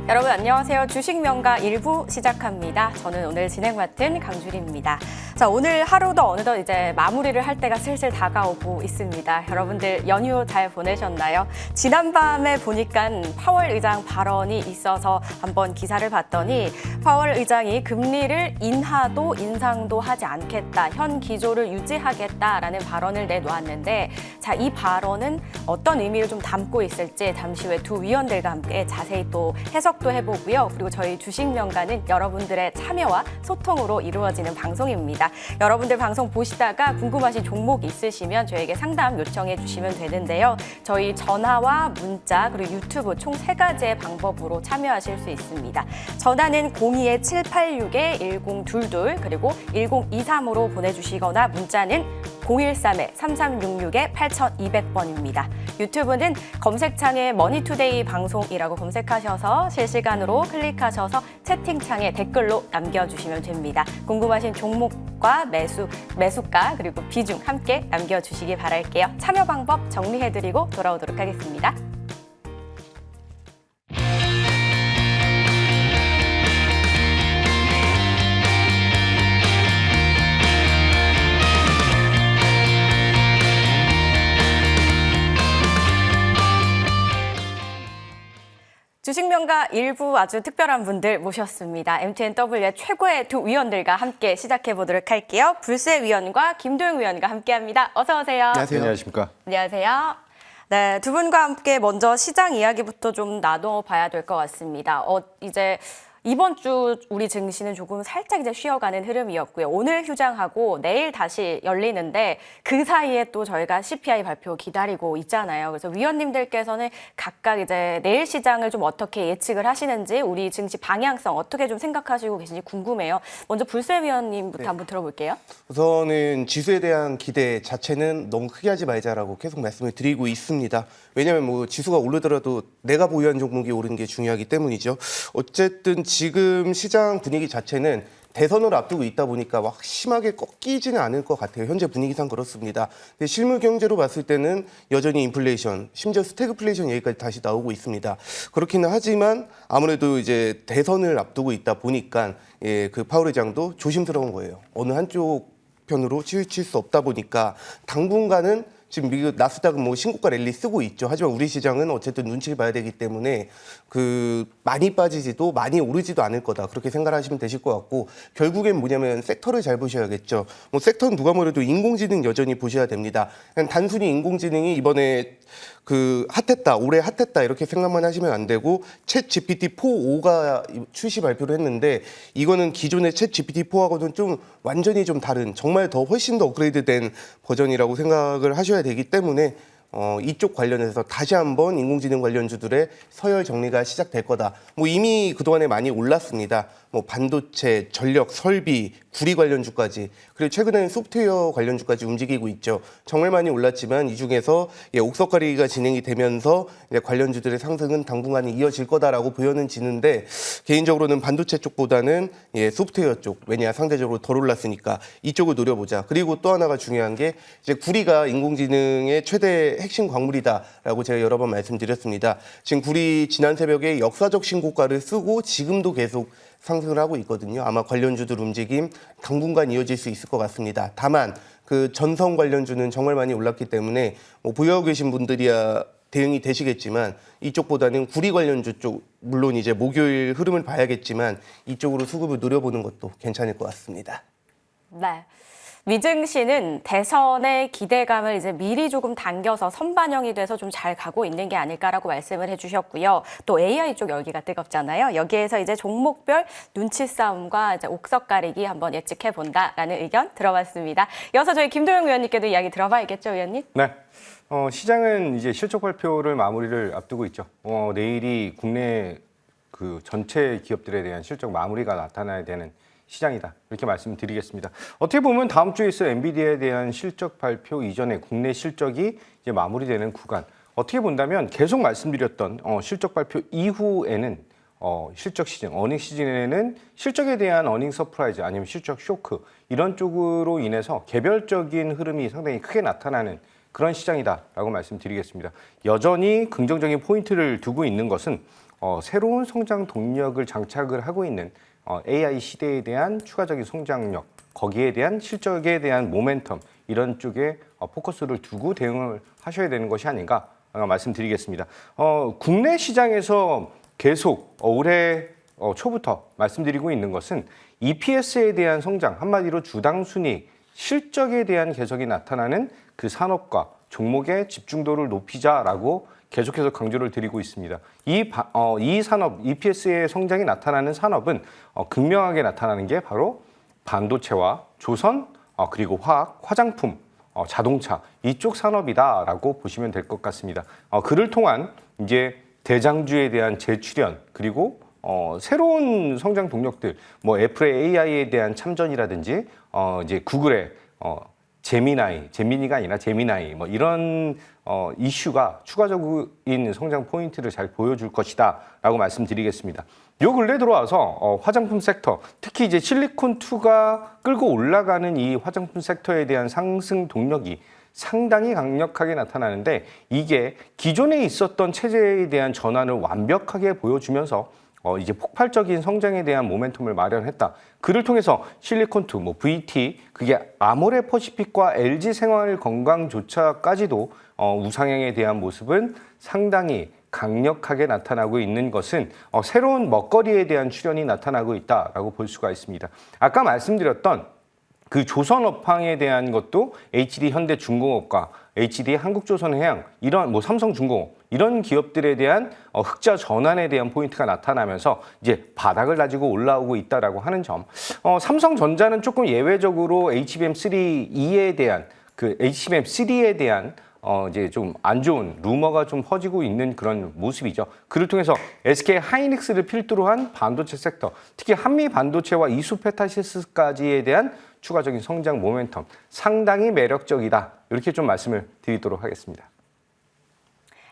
여러분 안녕하세요. 주식명가 1부 시작합니다. 저는 오늘 진행 맡은 강주리입니다. 자, 오늘 하루도 어느덧 이제 마무리를 할 때가 슬슬 다가오고 있습니다. 여러분들 연휴 잘 보내셨나요? 지난밤에 보니까 파월 의장 발언이 있어서 한번 기사를 봤더니 파월 의장이 금리를 인하도 인상도 하지 않겠다, 현 기조를 유지하겠다라는 발언을 내놓았는데, 자, 이 발언은 어떤 의미를 좀 담고 있을지 잠시 후에 두 위원들과 함께 자세히 또 해석도 해보고요. 그리고 저희 주식명가는 여러분들의 참여와 소통으로 이루어지는 방송입니다. 여러분들 방송 보시다가 궁금하신 종목 있으시면 저에게 상담 요청해 주시면 되는데요. 저희 전화와 문자 그리고 유튜브 총 3가지의 방법으로 참여하실 수 있습니다. 전화는 02-786-1022 그리고 1023으로 보내주시거나 문자는 013-3366-8200번입니다. 유튜브는 검색창에 머니투데이 방송이라고 검색하셔서 실시간으로 클릭하셔서 채팅창에 댓글로 남겨주시면 됩니다. 궁금하신 종목과 매수가 그리고 비중 함께 남겨주시기 바랄게요. 참여 방법 정리해드리고 돌아오도록 하겠습니다. 주식명가 1부 아주 특별한 분들 모셨습니다. MTNW의 최고의 두 위원들과 함께 시작해보도록 할게요. 불세 위원과 김도영 위원과 함께합니다. 어서 오세요. 안녕하세요. 안녕하십니까. 안녕하세요. 네, 두 분과 함께 먼저 시장 이야기부터 좀 나눠봐야 될 것 같습니다. 이제 이번 주 우리 증시는 조금 살짝 이제 쉬어가는 흐름이었고요. 오늘 휴장하고 내일 다시 열리는데 그 사이에 또 저희가 CPI 발표 기다리고 있잖아요. 그래서 위원님들께서는 각각 이제 내일 시장을 좀 어떻게 예측을 하시는지, 우리 증시 방향성 어떻게 좀 생각하시고 계신지 궁금해요. 먼저 불세 위원님부터 한번 들어볼게요. 우선은 지수에 대한 기대 자체는 너무 크게 하지 말자라고 계속 말씀을 드리고 있습니다. 왜냐하면 뭐 지수가 오르더라도 내가 보유한 종목이 오르는 게 중요하기 때문이죠. 어쨌든 지금 시장 분위기 자체는 대선을 앞두고 있다 보니까 심하게 꺾이지는 않을 것 같아요. 현재 분위기상 그렇습니다. 근데 실물 경제로 봤을 때는 여전히 인플레이션, 심지어 스태그플레이션 얘기까지 다시 나오고 있습니다. 그렇기는 하지만 아무래도 이제 대선을 앞두고 있다 보니까 그 파월 의장도 조심스러운 거예요. 어느 한쪽 편으로 치우칠 수 없다 보니까 당분간은 지금 미국 나스닥은 뭐 신고가 랠리 쓰고 있죠. 하지만 우리 시장은 어쨌든 눈치를 봐야 되기 때문에 많이 빠지지도 많이 오르지도 않을 거다. 그렇게 생각하시면 되실 것 같고, 결국엔 뭐냐면 섹터를 잘 보셔야겠죠. 뭐 섹터는 누가 뭐래도 인공지능 여전히 보셔야 됩니다. 그냥 단순히 인공지능이 이번에 핫했다, 올해 핫했다 이렇게 생각만 하시면 안 되고, 챗 GPT-4.5가 출시 발표를 했는데 이거는 기존의 챗 GPT-4하고는 좀 완전히 좀 다른, 정말 더 훨씬 더 업그레이드된 버전이라고 생각을 하셔야 되기 때문에 이쪽 관련해서 다시 한번 인공지능 관련주들의 서열 정리가 시작될 거다. 뭐 이미 그동안에 많이 올랐습니다. 뭐 반도체, 전력, 설비, 구리 관련주까지, 그리고 최근에는 소프트웨어 관련주까지 움직이고 있죠. 정말 많이 올랐지만 이 중에서 옥석가리가 진행이 되면서 이제 관련주들의 상승은 당분간 이어질 거다라고 보여는 지는데, 개인적으로는 반도체 쪽보다는 소프트웨어 쪽, 왜냐 상대적으로 덜 올랐으니까 이쪽을 노려보자. 그리고 또 하나가 중요한 게 이제 구리가 인공지능의 최대 핵심 광물이다라고 제가 여러 번 말씀드렸습니다. 지금 구리 지난 새벽에 역사적 신고가를 쓰고 지금도 계속 상승을 하고 있거든요. 아마 관련주들 움직임 당분간 이어질 수 있을 것 같습니다. 다만 전성 관련주는 정말 많이 올랐기 때문에 뭐 보유하고 계신 분들이야 대응이 되시겠지만, 이쪽보다는 구리 관련주 쪽, 물론 이제 목요일 흐름을 봐야겠지만 이쪽으로 수급을 노려보는 것도 괜찮을 것 같습니다. 네. 위증시는 대선의 기대감을 이제 미리 조금 당겨서 선반영이 돼서 좀 잘 가고 있는 게 아닐까라고 말씀을 해주셨고요. 또 AI 쪽 열기가 뜨겁잖아요. 여기에서 이제 종목별 눈치 싸움과 이제 옥석 가리기 한번 예측해 본다라는 의견 들어봤습니다. 이어서 저희 김도영 위원님께도 이야기 들어봐야겠죠, 위원님? 네. 시장은 이제 실적 발표를 마무리를 앞두고 있죠. 내일이 국내 전체 기업들에 대한 실적 마무리가 나타나야 되는 시장이다, 이렇게 말씀드리겠습니다. 어떻게 보면 다음 주에 있을 엔비디아에 대한 실적 발표 이전에 국내 실적이 이제 마무리되는 구간, 어떻게 본다면 계속 말씀드렸던 실적 발표 이후에는 실적 시즌, 어닝 시즌에는 실적에 대한 어닝 서프라이즈 아니면 실적 쇼크, 이런 쪽으로 인해서 개별적인 흐름이 상당히 크게 나타나는 그런 시장이다라고 말씀드리겠습니다. 여전히 긍정적인 포인트를 두고 있는 것은 새로운 성장 동력을 장착을 하고 있는 AI 시대에 대한 추가적인 성장력, 거기에 대한 실적에 대한 모멘텀 이런 쪽에 포커스를 두고 대응을 하셔야 되는 것이 아닌가 말씀드리겠습니다. 국내 시장에서 계속 올해 초부터 말씀드리고 있는 것은 EPS에 대한 성장, 한마디로 주당 순이익, 실적에 대한 개선이 나타나는 그 산업과 종목의 집중도를 높이자라고 계속해서 강조를 드리고 있습니다. 이 산업, EPS의 성장이 나타나는 산업은 극명하게 나타나는 게 바로 반도체와 조선, 그리고 화학, 화장품, 자동차 이쪽 산업이다라고 보시면 될 것 같습니다. 그를 통한 이제 대장주에 대한 재출현 그리고 새로운 성장 동력들, 뭐 애플의 AI에 대한 참전이라든지 이제 구글의 제미니가 아니라 제미나이 뭐 이런 이슈가 추가적인 성장 포인트를 잘 보여줄 것이다라고 말씀드리겠습니다. 요 근래 들어와서 화장품 섹터, 특히 이제 실리콘2가 끌고 올라가는 이 화장품 섹터에 대한 상승 동력이 상당히 강력하게 나타나는데 이게 기존에 있었던 체제에 대한 전환을 완벽하게 보여주면서 이제 폭발적인 성장에 대한 모멘텀을 마련했다. 그를 통해서 실리콘2, 뭐 VT, 그게 아모레퍼시픽과 LG생활건강조차까지도 우상향에 대한 모습은 상당히 강력하게 나타나고 있는 것은 새로운 먹거리에 대한 출현이 나타나고 있다라고 볼 수가 있습니다. 아까 말씀드렸던 그 조선업황에 대한 것도 HD 현대중공업과 HD 한국조선해양 이런 뭐 삼성중공업 이런 기업들에 대한 흑자 전환에 대한 포인트가 나타나면서 이제 바닥을 다지고 올라오고 있다라고 하는 점. 삼성전자는 조금 예외적으로 HBM3E에 대한 그 HBM3에 대한 이제 좀 안 좋은 루머가 좀 퍼지고 있는 그런 모습이죠. 그를 통해서 SK 하이닉스를 필두로 한 반도체 섹터, 특히 한미 반도체와 이수페타시스까지에 대한 추가적인 성장 모멘텀 상당히 매력적이다. 이렇게 좀 말씀을 드리도록 하겠습니다.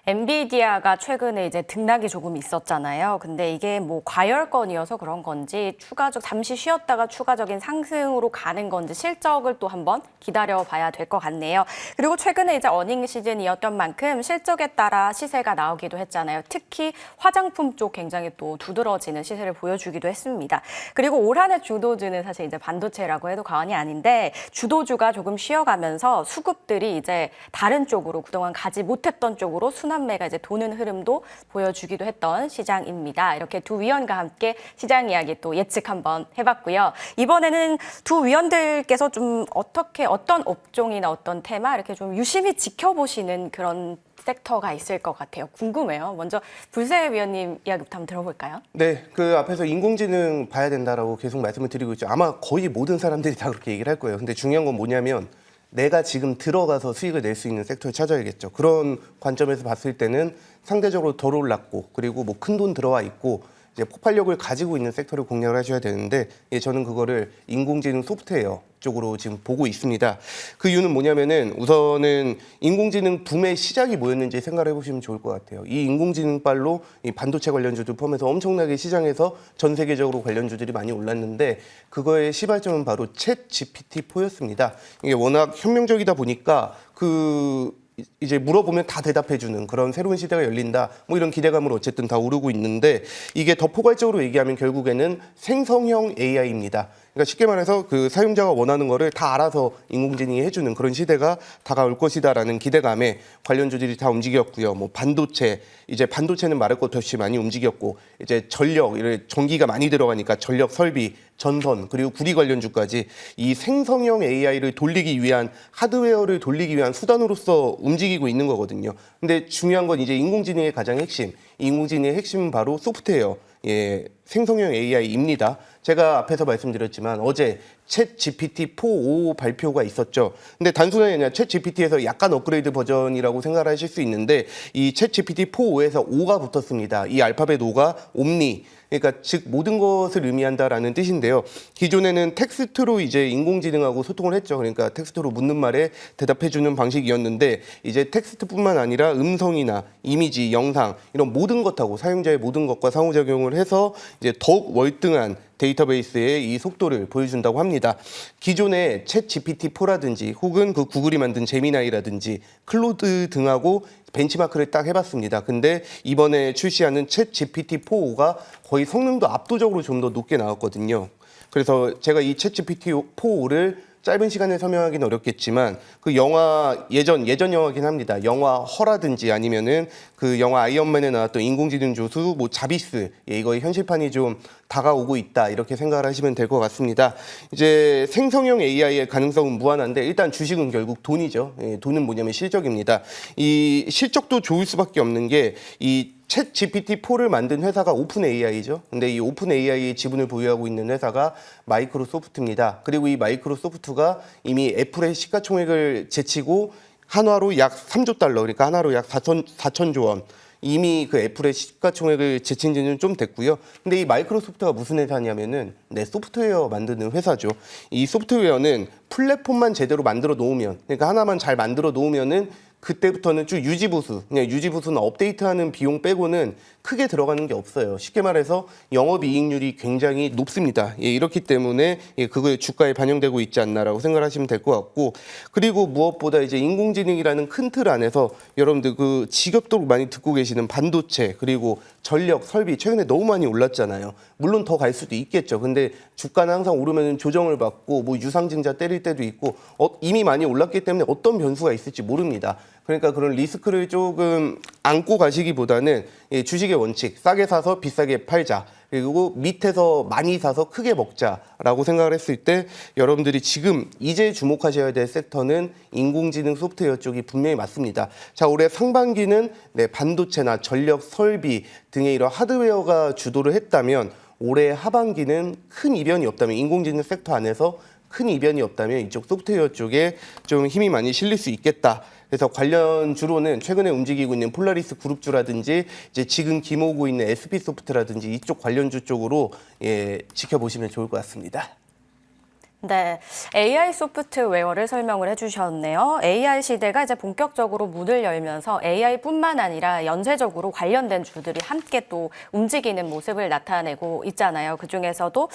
엔비디아가 최근에 이제 등락이 조금 있었잖아요. 근데 이게 뭐 과열권이어서 그런 건지 잠시 쉬었다가 추가적인 상승으로 가는 건지 실적을 또 한번 기다려봐야 될 것 같네요. 그리고 최근에 이제 어닝 시즌이었던 만큼 실적에 따라 시세가 나오기도 했잖아요. 특히 화장품 쪽 굉장히 또 두드러지는 시세를 보여주기도 했습니다. 그리고 올 한 해 주도주는 사실 이제 반도체라고 해도 과언이 아닌데 주도주가 조금 쉬어가면서 수급들이 이제 다른 쪽으로 그동안 가지 못했던 쪽으로 순환매가 이제 도는 흐름도 보여주기도 했던 시장입니다. 이렇게 두 위원과 함께 시장 이야기 또 예측 한번 해봤고요. 이번에는 두 위원들께서 좀 어떤 업종이나 어떤 테마 이렇게 좀 유심히 지켜보시는 그런 섹터가 있을 것 같아요. 궁금해요. 먼저 불세 위원님 이야기부터 한번 들어볼까요? 네, 그 앞에서 인공지능 봐야 된다라고 계속 말씀을 드리고 있죠. 아마 거의 모든 사람들이 다 그렇게 얘기를 할 거예요. 근데 중요한 건 뭐냐면 내가 지금 들어가서 수익을 낼 수 있는 섹터를 찾아야겠죠. 그런 관점에서 봤을 때는 상대적으로 덜 올랐고 그리고 뭐 큰 돈 들어와 있고 이제 폭발력을 가지고 있는 섹터를 공략을 하셔야 되는데 저는 그거를 인공지능 소프트웨어 쪽으로 지금 보고 있습니다. 그 이유는 뭐냐면은 우선은 인공지능 붐의 시작이 뭐였는지 생각을 해보시면 좋을 것 같아요. 이 인공지능빨로 이 반도체 관련주들 포함해서 엄청나게 시장에서 전 세계적으로 관련주들이 많이 올랐는데 그거의 시발점은 바로 챗 GPT-4였습니다. 이게 워낙 혁명적이다 보니까 이제 물어보면 다 대답해주는 그런 새로운 시대가 열린다. 뭐 이런 기대감을 어쨌든 다 오르고 있는데 이게 더 포괄적으로 얘기하면 결국에는 생성형 AI입니다. 그러니까 쉽게 말해서 그 사용자가 원하는 거를 다 알아서 인공지능이 해주는 그런 시대가 다가올 것이다라는 기대감에 관련주들이 다 움직였고요. 뭐 이제 반도체는 말할 것 없이 많이 움직였고 이제 전기가 많이 들어가니까 전력 설비, 전선 그리고 구리 관련주까지 이 생성형 AI를 돌리기 위한 하드웨어를 돌리기 위한 수단으로서 움직이고 있는 거거든요. 근데 중요한 건 이제 인공지능의 가장 핵심, 인공지능의 핵심은 바로 소프트웨어. 생성형 AI입니다. 제가 앞에서 말씀드렸지만 어제 챗 GPT-4.5 발표가 있었죠. 근데 단순하게 그냥 챗 GPT에서 약간 업그레이드 버전이라고 생각을 하실 수 있는데 이 챗 GPT-4.5에서 5가 붙었습니다. 이 알파벳 5가 옴니. 그러니까 즉 모든 것을 의미한다라는 뜻인데요. 기존에는 텍스트로 이제 인공지능하고 소통을 했죠. 그러니까 텍스트로 묻는 말에 대답해주는 방식이었는데 이제 텍스트뿐만 아니라 음성이나 이미지, 영상 이런 모든 것하고 사용자의 모든 것과 상호작용을 해서 이제 더욱 월등한 데이터베이스의 이 속도를 보여준다고 합니다. 기존의 챗 GPT-4라든지 혹은 그 구글이 만든 제미나이라든지 클로드 등하고 벤치마크를 딱 해봤습니다. 근데 이번에 출시하는 챗 GPT-4가 거의 성능도 압도적으로 좀 더 높게 나왔거든요. 그래서 제가 이 챗 GPT-4를 짧은 시간에 설명하기는 어렵겠지만 그 영화 예전 영화긴 합니다. 영화 허라든지 아니면은 그 영화 아이언맨에 나왔던 인공지능 조수 뭐 자비스 이거의 현실판이 좀 다가오고 있다 이렇게 생각을 하시면 될 것 같습니다. 이제 생성형 AI의 가능성은 무한한데 일단 주식은 결국 돈이죠. 돈은 뭐냐면 실적입니다. 이 실적도 좋을 수밖에 없는 게 이 챗 GPT-4를 만든 회사가 오픈 AI죠. 근데 이 오픈 AI의 지분을 보유하고 있는 회사가 마이크로소프트입니다. 그리고 이 마이크로소프트가 이미 애플의 시가총액을 제치고 한화로 약 3조 달러, 그러니까 한화로 약 4천조 원. 이미 그 애플의 시가총액을 제친 지는 좀 됐고요. 근데 이 마이크로소프트가 무슨 회사냐면은 소프트웨어 만드는 회사죠. 이 소프트웨어는 플랫폼만 제대로 만들어 놓으면, 그러니까 하나만 잘 만들어 놓으면은 그때부터는 쭉 유지보수, 그냥 유지보수나 업데이트하는 비용 빼고는 크게 들어가는 게 없어요. 쉽게 말해서 영업이익률이 굉장히 높습니다. 이렇기 때문에 그거의 주가에 반영되고 있지 않나라고 생각하시면 될 것 같고, 그리고 무엇보다 이제 인공지능이라는 큰 틀 안에서 여러분들 그 지겹도록 많이 듣고 계시는 반도체 그리고 전력, 설비 최근에 너무 많이 올랐잖아요. 물론 더 갈 수도 있겠죠. 근데 주가는 항상 오르면 조정을 받고 뭐 유상증자 때릴 때도 있고 이미 많이 올랐기 때문에 어떤 변수가 있을지 모릅니다. 그러니까 그런 리스크를 조금 안고 가시기보다는 주식의 원칙, 싸게 사서 비싸게 팔자. 그리고 밑에서 많이 사서 크게 먹자라고 생각을 했을 때 여러분들이 지금 이제 주목하셔야 될 섹터는 인공지능 소프트웨어 쪽이 분명히 맞습니다. 자, 올해 상반기는 반도체나 전력, 설비 등의 이런 하드웨어가 주도를 했다면 올해 하반기는 큰 이변이 없다면 인공지능 섹터 안에서 큰 이변이 없다면 이쪽 소프트웨어 쪽에 좀 힘이 많이 실릴 수 있겠다. 그래서 관련주로는 최근에 움직이고 있는 폴라리스 그룹주라든지 이제 지금 기모으고 있는 SP소프트라든지 이쪽 관련주 쪽으로 지켜보시면 좋을 것 같습니다. 네, AI 소프트웨어를 설명을 해주셨네요. AI 시대가 이제 본격적으로 문을 열면서 AI뿐만 아니라 연쇄적으로 관련된 주들이 함께 또 움직이는 모습을 나타내고 있잖아요. 그 중에서도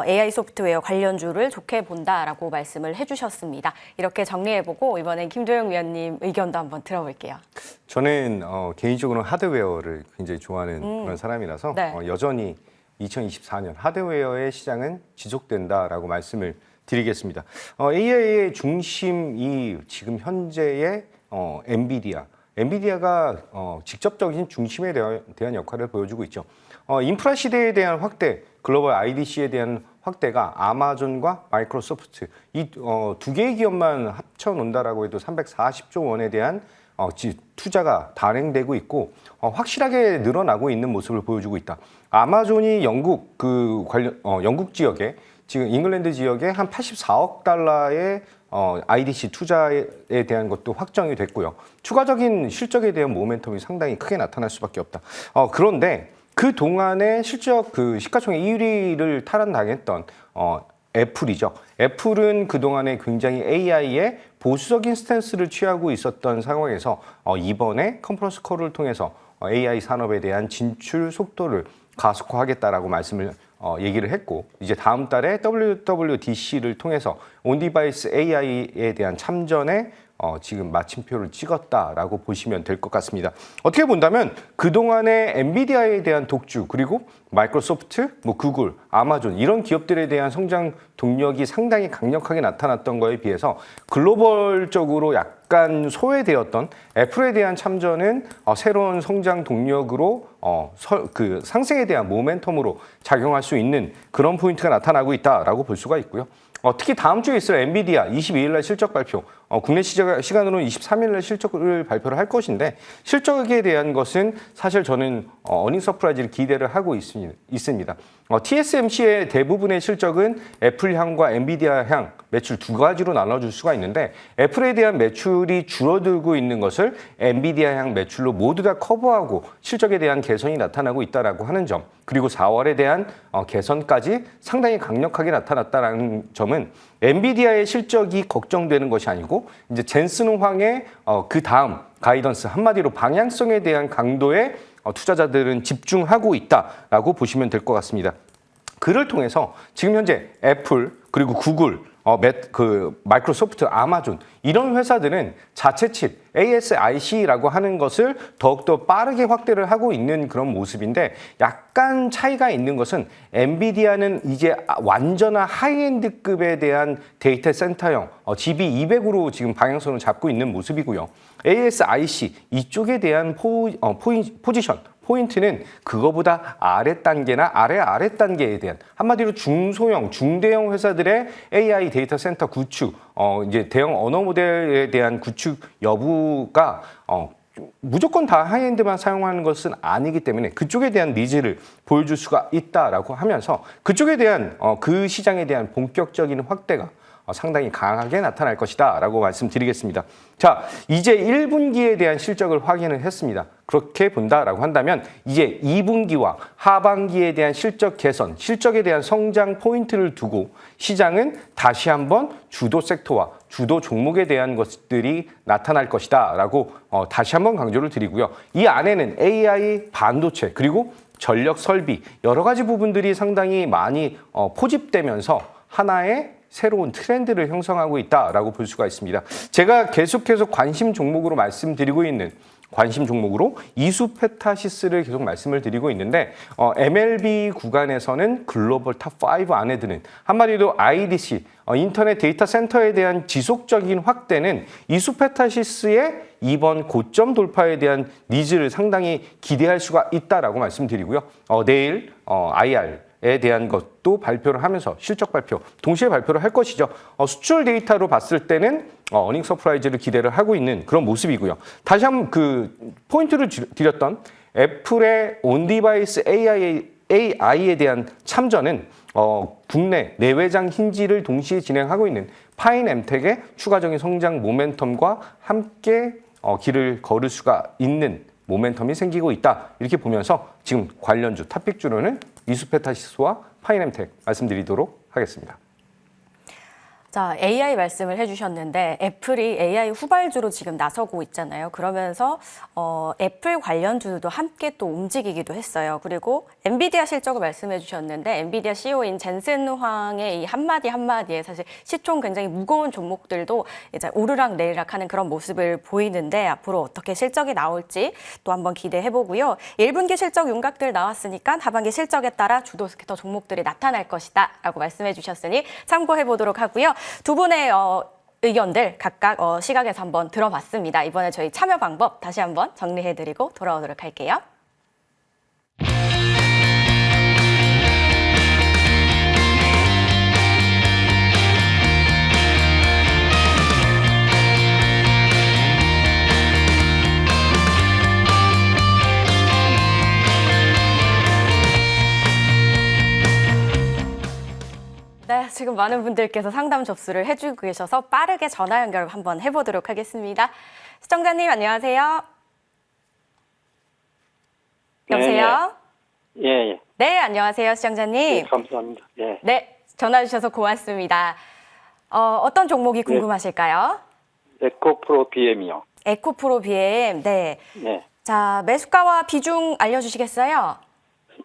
AI 소프트웨어 관련주를 좋게 본다라고 말씀을 해주셨습니다. 이렇게 정리해보고 이번엔 김도영 위원님 의견도 한번 들어볼게요. 저는 개인적으로는 하드웨어를 굉장히 좋아하는 그런 사람이라서 네. 여전히 2024년 하드웨어의 시장은 지속된다라고 말씀을 드리겠습니다. AI의 중심이 지금 현재의 엔비디아가 직접적인 중심에 대한 역할을 보여주고 있죠. 인프라 시대에 대한 확대, 글로벌 IDC에 대한 확대가 아마존과 마이크로소프트 이 두 개의 기업만 합쳐 놓는다라고 해도 340조 원에 대한 투자가 단행되고 있고 확실하게 늘어나고 있는 모습을 보여주고 있다. 아마존이 영국 영국 지역에 지금 잉글랜드 지역에 한 84억 달러의 IDC 투자에 대한 것도 확정이 됐고요. 추가적인 실적에 대한 모멘텀이 상당히 크게 나타날 수밖에 없다. 그런데 그 동안에 실적 시가총액 1위를 탈환당했던 애플이죠. 애플은 그동안에 굉장히 AI에 보수적인 스탠스를 취하고 있었던 상황에서 이번에 컨퍼런스 콜을 통해서 AI 산업에 대한 진출 속도를 가속화하겠다라고 말씀을 얘기를 했고 이제 다음 달에 WWDC를 통해서 온디바이스 AI에 대한 참전에 지금 마침표를 찍었다라고 보시면 될 것 같습니다. 어떻게 본다면 그동안의 엔비디아에 대한 독주 그리고 마이크로소프트, 구글, 아마존 이런 기업들에 대한 성장 동력이 상당히 강력하게 나타났던 거에 비해서 글로벌적으로 약간 소외되었던 애플에 대한 참전은 새로운 성장 동력으로 상승에 대한 모멘텀으로 작용할 수 있는 그런 포인트가 나타나고 있다라고 볼 수가 있고요. 특히 다음 주에 있을 엔비디아 22일 날 실적 발표, 국내 시간으로는 23일 날 실적을 발표를 할 것인데 실적에 대한 것은 사실 저는 어닝 서프라이즈를 기대를 하고 있습니다. TSMC의 대부분의 실적은 애플향과 엔비디아향 매출 두 가지로 나눠줄 수가 있는데 애플에 대한 매출이 줄어들고 있는 것을 엔비디아향 매출로 모두 다 커버하고 실적에 대한 개선이 나타나고 있다라고 하는 점 그리고 4월에 대한 개선까지 상당히 강력하게 나타났다는 점은 엔비디아의 실적이 걱정되는 것이 아니고 이제 젠슨 황의 그 다음 가이던스 한마디로 방향성에 대한 강도의 투자자들은 집중하고 있다라고 보시면 될 것 같습니다. 그를 통해서 지금 현재 애플 그리고 구글, 마이크로소프트, 아마존 이런 회사들은 자체 칩 ASIC라고 하는 것을 더욱더 빠르게 확대를 하고 있는 그런 모습인데 약간 차이가 있는 것은 엔비디아는 이제 완전한 하이엔드급에 대한 데이터 센터형 GB200으로 지금 방향성을 잡고 있는 모습이고요. ASIC 이쪽에 대한 포인트는 그거보다 아래 단계나 아래 단계에 대한 한마디로 중소형, 중대형 회사들의 AI 데이터 센터 구축, 이제 대형 언어 모델에 대한 구축 여부가 무조건 다 하이엔드만 사용하는 것은 아니기 때문에 그쪽에 대한 니즈를 보여줄 수가 있다라고 하면서 그쪽에 대한 그 시장에 대한 본격적인 확대가 상당히 강하게 나타날 것이다 라고 말씀드리겠습니다. 자, 이제 1분기에 대한 실적을 확인을 했습니다. 그렇게 본다라고 한다면 이제 2분기와 하반기에 대한 실적 개선, 실적에 대한 성장 포인트를 두고 시장은 다시 한번 주도 섹터와 주도 종목에 대한 것들이 나타날 것이다 라고 다시 한번 강조를 드리고요. 이 안에는 AI, 반도체, 그리고 전력 설비 여러 가지 부분들이 상당히 많이 포집되면서 하나의 새로운 트렌드를 형성하고 있다라고 볼 수가 있습니다. 제가 계속해서 관심 종목으로 말씀드리고 있는 관심 종목으로 이수페타시스를 계속 말씀을 드리고 있는데 MLB 구간에서는 글로벌 탑5 안에 드는 한마디로 IDC 인터넷 데이터 센터에 대한 지속적인 확대는 이수페타시스의 이번 고점 돌파에 대한 니즈를 상당히 기대할 수가 있다라고 말씀드리고요. 내일 IR에 대한 것도 발표를 하면서 실적 발표 동시에 발표를 할 것이죠. 수출 데이터로 봤을 때는 어닝 서프라이즈를 기대를 하고 있는 그런 모습이고요. 다시 한번 그 포인트를 드렸던 애플의 온디바이스 AI에 대한 참전은 국내 내외장 힌지를 동시에 진행하고 있는 파인엠텍의 추가적인 성장 모멘텀과 함께 길을 걸을 수가 있는 모멘텀이 생기고 있다. 이렇게 보면서 지금 관련주 탑픽주로는 이수페타시스와 파인엠텍 말씀드리도록 하겠습니다. 자, AI 말씀을 해주셨는데 애플이 AI 후발주로 지금 나서고 있잖아요. 그러면서 애플 관련주도 함께 또 움직이기도 했어요. 그리고 엔비디아 실적을 말씀해 주셨는데 엔비디아 CEO인 젠슨 황의 이 한마디에 사실 시총 굉장히 무거운 종목들도 이제 오르락 내리락 하는 그런 모습을 보이는데 앞으로 어떻게 실적이 나올지 또 한번 기대해 보고요. 1분기 실적 윤곽들 나왔으니까 하반기 실적에 따라 주도 섹터 종목들이 나타날 것이다 라고 말씀해 주셨으니 참고해 보도록 하고요. 두 분의 의견들 각각 시각에서 한번 들어봤습니다. 이번에 저희 참여 방법 다시 한번 정리해드리고 돌아오도록 할게요. 네, 지금 많은 분들께서 상담 접수를 해주고 계셔서 빠르게 전화 연결 한번 해보도록 하겠습니다. 시청자님 안녕하세요. 여보세요? 예. 네, 안녕하세요, 시청자님. 네, 감사합니다. 예. 네, 전화 주셔서 고맙습니다. 어떤 종목이 궁금하실까요? 에코프로 BM이요. 에코프로 BM, 네. 네. 자, 매수가와 비중 알려주시겠어요?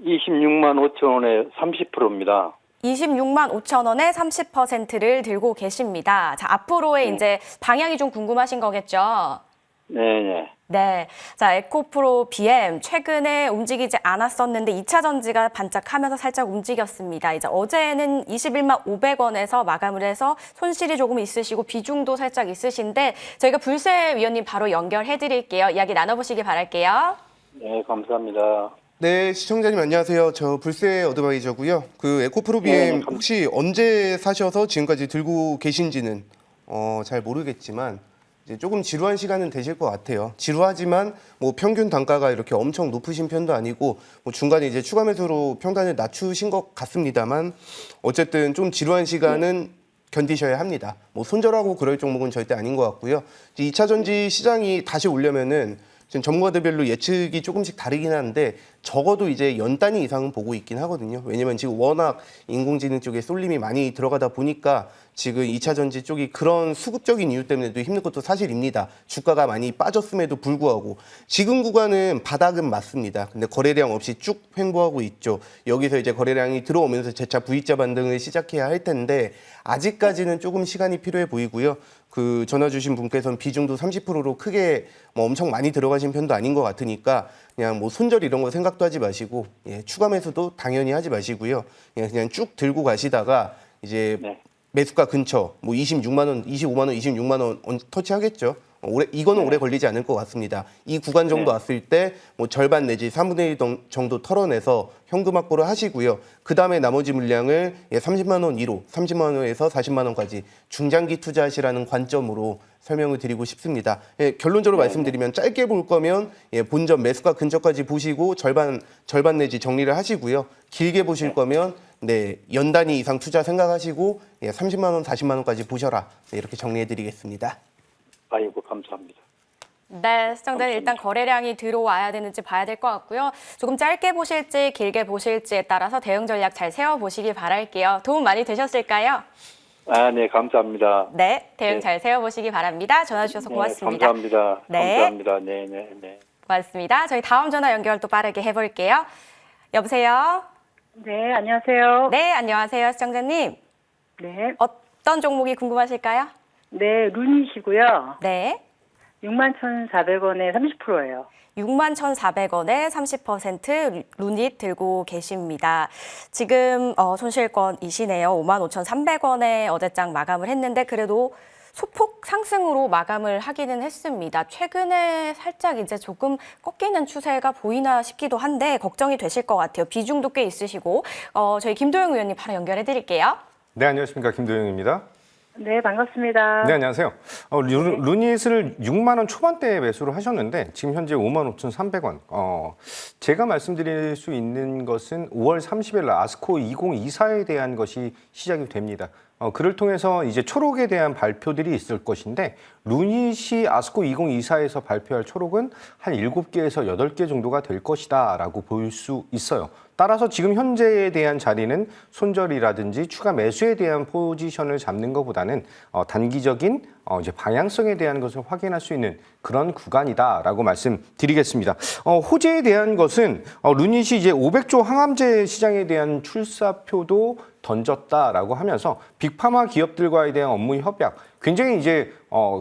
26만 5천 원에 30%입니다. 26만 5천 원에 30%를 들고 계십니다. 자, 앞으로의 이제 방향이 좀 궁금하신 거겠죠? 네. 네. 자, 에코프로 BM 최근에 움직이지 않았었는데 2차 전지가 반짝하면서 살짝 움직였습니다. 이제 어제는 21만 500원에서 마감을 해서 손실이 조금 있으시고 비중도 살짝 있으신데 저희가 불세위원님 바로 연결해 드릴게요. 이야기 나눠보시기 바랄게요. 네, 감사합니다. 네, 시청자님 안녕하세요. 저 불세 어드바이저고요. 그 에코프로 BM 혹시 언제 사셔서 지금까지 들고 계신지는 잘 모르겠지만 이제 조금 지루한 시간은 되실 것 같아요. 지루하지만 뭐 평균 단가가 이렇게 엄청 높으신 편도 아니고 뭐 중간에 이제 추가 매수로 평단을 낮추신 것 같습니다만 어쨌든 좀 지루한 시간은 견디셔야 합니다. 뭐 손절하고 그럴 종목은 절대 아닌 것 같고요. 이제 2차 전지 시장이 다시 오려면은 지금 전문가들별로 예측이 조금씩 다르긴 한데 적어도 이제 연 단위 이상은 보고 있긴 하거든요. 왜냐면 지금 워낙 인공지능 쪽에 쏠림이 많이 들어가다 보니까 지금 2차 전지 쪽이 그런 수급적인 이유 때문에도 힘든 것도 사실입니다. 주가가 많이 빠졌음에도 불구하고 지금 구간은 바닥은 맞습니다. 근데 거래량 없이 쭉 횡보하고 있죠. 여기서 이제 거래량이 들어오면서 재차 V자 반등을 시작해야 할 텐데 아직까지는 조금 시간이 필요해 보이고요. 그 전화 주신 분께서는 비중도 30%로 크게 뭐 엄청 많이 들어가신 편도 아닌 것 같으니까 그냥 뭐 손절 이런 거 생각도 하지 마시고 추가 매수도 당연히 하지 마시고요. 그냥 쭉 들고 가시다가 이제 네. 매수가 근처 뭐 26만 원, 25만 원, 26만 원 터치하겠죠. 이거는 오래 걸리지 않을 것 같습니다. 이 구간 정도 왔을 때 뭐 절반 내지 3분의 1 정도 털어내서 현금 확보를 하시고요. 그 다음에 나머지 물량을 30만 원 이로 30만 원에서 40만 원까지 중장기 투자하시라는 관점으로 설명을 드리고 싶습니다. 결론적으로 말씀드리면 짧게 볼 거면 본전 매수가 근처까지 보시고 절반 내지 정리를 하시고요. 길게 보실 거면 연 단위 이상 투자 생각하시고 30만 원, 40만 원까지 보셔라. 이렇게 정리해 드리겠습니다. 아이고, 감사합니다. 네, 시청자는 일단 거래량이 들어와야 되는지 봐야 될 것 같고요. 조금 짧게 보실지 길게 보실지에 따라서 대응 전략 잘 세워보시기 바랄게요. 도움 많이 되셨을까요? 아, 네, 감사합니다. 네, 대응 네. 잘 세워보시기 바랍니다. 전화 주셔서 고맙습니다. 감사합니다. 네. 감사합니다. 네, 네, 네. 고맙습니다. 저희 다음 전화 연결 또 빠르게 해볼게요. 여보세요? 네, 안녕하세요. 네, 안녕하세요, 시청자님. 네, 어떤 종목이 궁금하실까요? 네, 룬이시고요. 네. 61,400원에 30%예요. 61,400원에 30% 루닛 들고 계십니다. 지금 손실권이시네요. 55,300원에 어제장 마감을 했는데 그래도 소폭 상승으로 마감을 하기는 했습니다. 최근에 살짝 이제 조금 꺾이는 추세가 보이나 싶기도 한데 걱정이 되실 것 같아요. 비중도 꽤 있으시고 저희 김도영 의원님 바로 연결해 드릴게요. 네, 안녕하십니까. 김도영입니다. 네, 반갑습니다. 네, 안녕하세요. 루닛을 6만 원 초반대에 매수를 하셨는데 지금 현재 55,300원. 제가 말씀드릴 수 있는 것은 5월 30일 날 아스코 2024에 대한 것이 시작이 됩니다. 그를 통해서 이제 초록에 대한 발표들이 있을 것인데 루닛이 아스코 2024에서 발표할 초록은 한 7개에서 8개 정도가 될 것이다 라고 볼 수 있어요. 따라서 지금 현재에 대한 자리는 손절이라든지 추가 매수에 대한 포지션을 잡는 것보다는 단기적인 이제 방향성에 대한 것을 확인할 수 있는 그런 구간이다라고 말씀드리겠습니다. 호재에 대한 것은 루닛이 이제 500조 항암제 시장에 대한 출사표도 던졌다라고 하면서 빅파마 기업들과에 대한 업무 협약, 굉장히 이제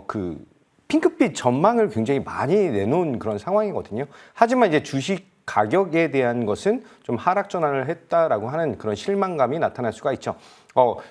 그 핑크빛 전망을 굉장히 많이 내놓은 그런 상황이거든요. 하지만 이제 주식 가격에 대한 것은 좀 하락 전환을 했다라고 하는 그런 실망감이 나타날 수가 있죠.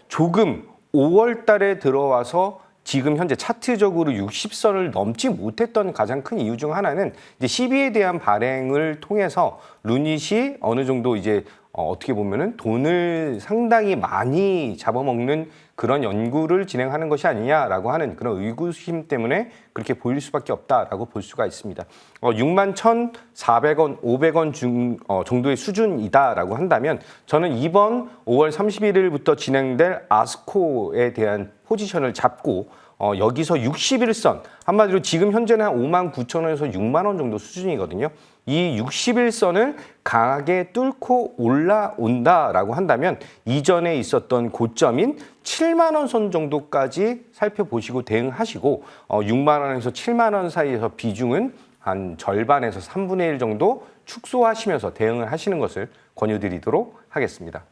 조금 5월 달에 들어와서 지금 현재 차트적으로 60선을 넘지 못했던 가장 큰 이유 중 하나는 이제 CB에 대한 발행을 통해서 루닛이 어느 정도 이제 어떻게 보면은 돈을 상당히 많이 잡아먹는 그런 연구를 진행하는 것이 아니냐라고 하는 그런 의구심 때문에 그렇게 보일 수밖에 없다라고 볼 수가 있습니다. 61,400원, 500원 정도의 수준이다라고 한다면 저는 이번 5월 31일부터 진행될 아스코에 대한 포지션을 잡고 여기서 61선, 한마디로 지금 현재는 한 59,000원에서 6만 원 정도 수준이거든요. 이 61선을 강하게 뚫고 올라온다라고 한다면 이전에 있었던 고점인 7만 원 선 정도까지 살펴보시고 대응하시고 6만 원에서 7만 원 사이에서 비중은 한 절반에서 3분의 1 정도 축소하시면서 대응을 하시는 것을 권유드리도록 하겠습니다.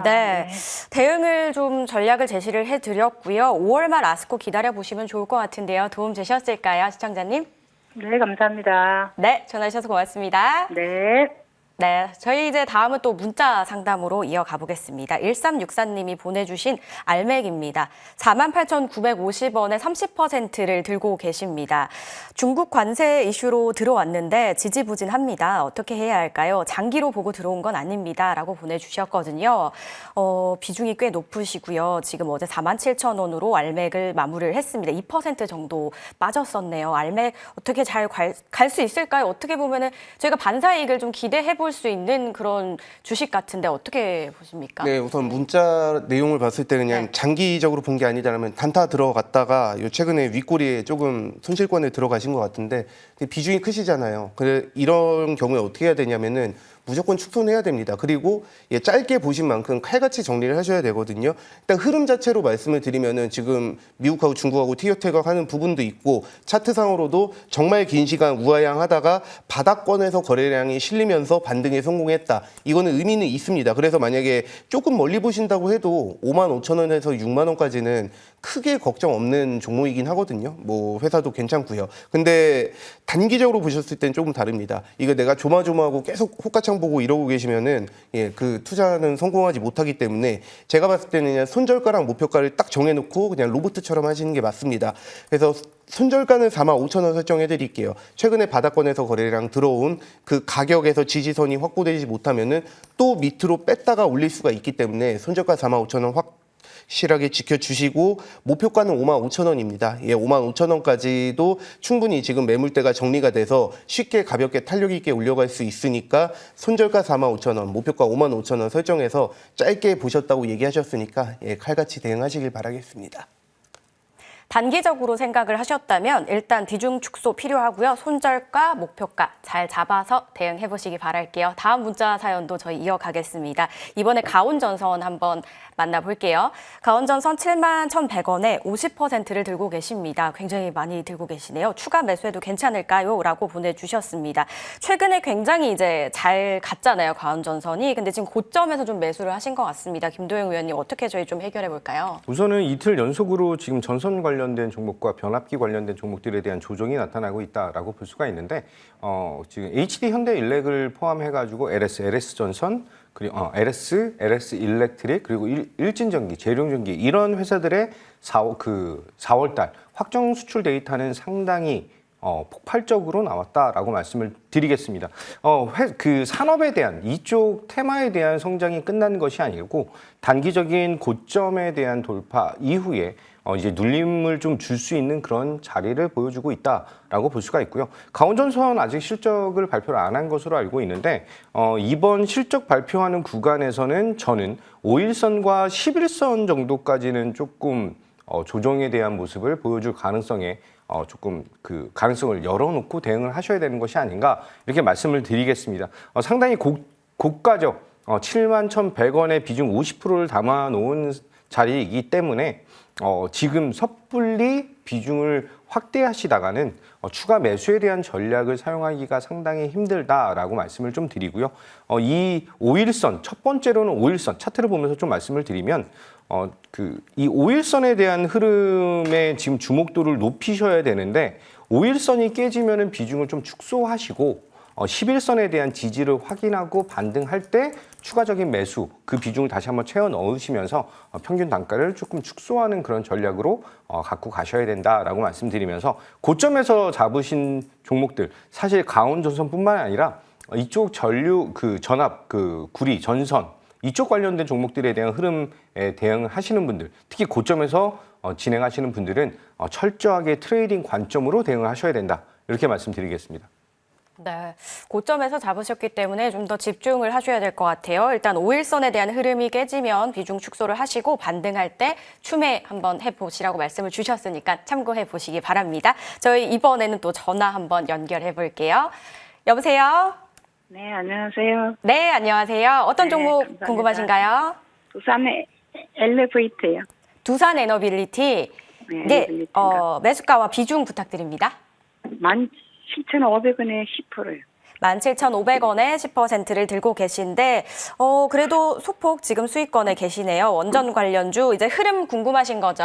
네, 대응을 좀 전략을 제시를 해드렸고요. 5월 말 아스코 기다려보시면 좋을 것 같은데요. 도움 되셨을까요, 시청자님? 네, 감사합니다. 네, 전화 주셔서 고맙습니다. 네. 네, 저희 이제 다음은 또 문자 상담으로 이어가 보겠습니다. 1364님이 보내주신 알맥입니다. 48,950원에 30%를 들고 계십니다. 중국 관세 이슈로 들어왔는데 지지부진합니다. 어떻게 해야 할까요? 장기로 보고 들어온 건 아닙니다. 라고 보내주셨거든요. 비중이 꽤 높으시고요. 지금 어제 47,000원으로 알맥을 마무리를 했습니다. 2% 정도 빠졌었네요. 알맥 어떻게 잘 갈 수 있을까요? 어떻게 보면은 저희가 반사이익을 좀 기대해 볼 해볼 수 있는 그런 주식 같은데 어떻게 보십니까? 네, 우선 문자 내용을 봤을 때 그냥 네. 장기적으로 본 게 아니라면 단타 들어갔다가 요 최근에 윗꼬리에 조금 손실권에 들어가신 것 같은데 비중이 크시잖아요. 그래 이런 경우에 어떻게 해야 되냐면은 무조건 축소해야 됩니다. 그리고 짧게 보신 만큼 칼같이 정리를 하셔야 되거든요. 일단 흐름 자체로 말씀을 드리면은 지금 미국하고 중국하고 티격태격하는 부분도 있고 차트상으로도 정말 긴 시간 우하향하다가 바닥권에서 거래량이 실리면서 반등에 성공했다. 이거는 의미는 있습니다. 그래서 만약에 조금 멀리 보신다고 해도 55,000원에서 6만 원까지는 크게 걱정 없는 종목이긴 하거든요. 뭐 회사도 괜찮고요. 근데 단기적으로 보셨을 땐 조금 다릅니다. 이거 내가 조마조마하고 계속 호가창 보고 이러고 계시면은 그 투자는 성공하지 못하기 때문에 제가 봤을 때는 그냥 손절가랑 목표가를 딱 정해놓고 그냥 로봇처럼 하시는 게 맞습니다. 그래서 손절가는 45,000원 설정해 드릴게요. 최근에 바닥권에서 거래량 들어온 그 가격에서 지지선이 확보되지 못하면은 또 밑으로 뺐다가 올릴 수가 있기 때문에 손절가 45,000원 확실하게 지켜주시고 목표가는 55,000원입니다. 55,000원까지도 충분히 지금 매물대가 정리가 돼서 쉽게 가볍게 탄력 있게 올려갈 수 있으니까 손절가 45,000원, 목표가 55,000원 설정해서 짧게 보셨다고 얘기하셨으니까 칼같이 대응하시길 바라겠습니다. 단기적으로 생각을 하셨다면 일단 비중 축소 필요하고요. 손절가, 목표가 잘 잡아서 대응해 보시기 바랄게요. 다음 문자 사연도 저희 이어가겠습니다. 이번에 가온전선 한번 만나볼게요. 가온전선 71,100원에 50%를 들고 계십니다. 굉장히 많이 들고 계시네요. 추가 매수해도 괜찮을까요? 라고 보내주셨습니다. 최근에 굉장히 이제 잘 갔잖아요. 가온전선이. 근데 지금 고점에서 좀 매수를 하신 것 같습니다. 김도영 위원님 어떻게 저희 좀 해결해 볼까요? 우선은 이틀 연속으로 지금 전선 관련된 종목과 변압기 관련된 종목들에 대한 조정이 나타나고 있다라고 볼 수가 있는데 지금 HD 현대 일렉을 포함해가지고 LS 전선 그리고 LS 일렉트릭 그리고 일진전기, 재룡전기 이런 회사들의 4월달 확정 수출 데이터는 상당히 폭발적으로 나왔다라고 말씀을 드리겠습니다. 그 산업에 대한 이쪽 테마에 대한 성장이 끝난 것이 아니고 단기적인 고점에 대한 돌파 이후에 이제 눌림을 좀 줄 수 있는 그런 자리를 보여주고 있다라고 볼 수가 있고요. 가온전선 아직 실적을 발표를 안 한 것으로 알고 있는데 이번 실적 발표하는 구간에서는 저는 5일선과 11선 정도까지는 조금 조정에 대한 모습을 보여줄 가능성에 조금 그 가능성을 열어놓고 대응을 하셔야 되는 것이 아닌가 이렇게 말씀을 드리겠습니다. 상당히 고가적 71,100원의 비중 50%를 담아놓은 자리이기 때문에 지금 섣불리 비중을 확대하시다가는 추가 매수에 대한 전략을 사용하기가 상당히 힘들다라고 말씀을 좀 드리고요. 이 5일선, 첫 번째로는 5일선 차트를 보면서 좀 말씀을 드리면 이 5일선에 대한 흐름에 지금 주목도를 높이셔야 되는데 5일선이 깨지면은 비중을 좀 축소하시고 11선에 대한 지지를 확인하고 반등할 때 추가적인 매수, 그 비중을 다시 한번 채워 넣으시면서 평균 단가를 조금 축소하는 그런 전략으로 갖고 가셔야 된다라고 말씀드리면서 고점에서 잡으신 종목들, 사실 가온전선뿐만 아니라 이쪽 전류, 전압, 구리, 전선 이쪽 관련된 종목들에 대한 흐름에 대응하시는 분들, 특히 고점에서 진행하시는 분들은 철저하게 트레이딩 관점으로 대응을 하셔야 된다. 이렇게 말씀드리겠습니다. 네, 고점에서 잡으셨기 때문에 좀 더 집중을 하셔야 될 것 같아요. 일단 5일선에 대한 흐름이 깨지면 비중 축소를 하시고 반등할 때 추매 한번 해보시라고 말씀을 주셨으니까 참고해 보시기 바랍니다. 저희 이번에는 또 전화 한번 연결해 볼게요. 여보세요? 네, 안녕하세요. 네, 안녕하세요. 어떤 네, 종목 감사합니다. 궁금하신가요? 부산의 엘리베이터요. 두산 에너빌리티. 네, 네, 엘리베이터인가? 매수가와 비중 부탁드립니다. 17,500원에 10%요. 17,500원에 10%를 들고 계신데 그래도 소폭 지금 수익권에 계시네요. 원전 관련주 이제 흐름 궁금하신 거죠?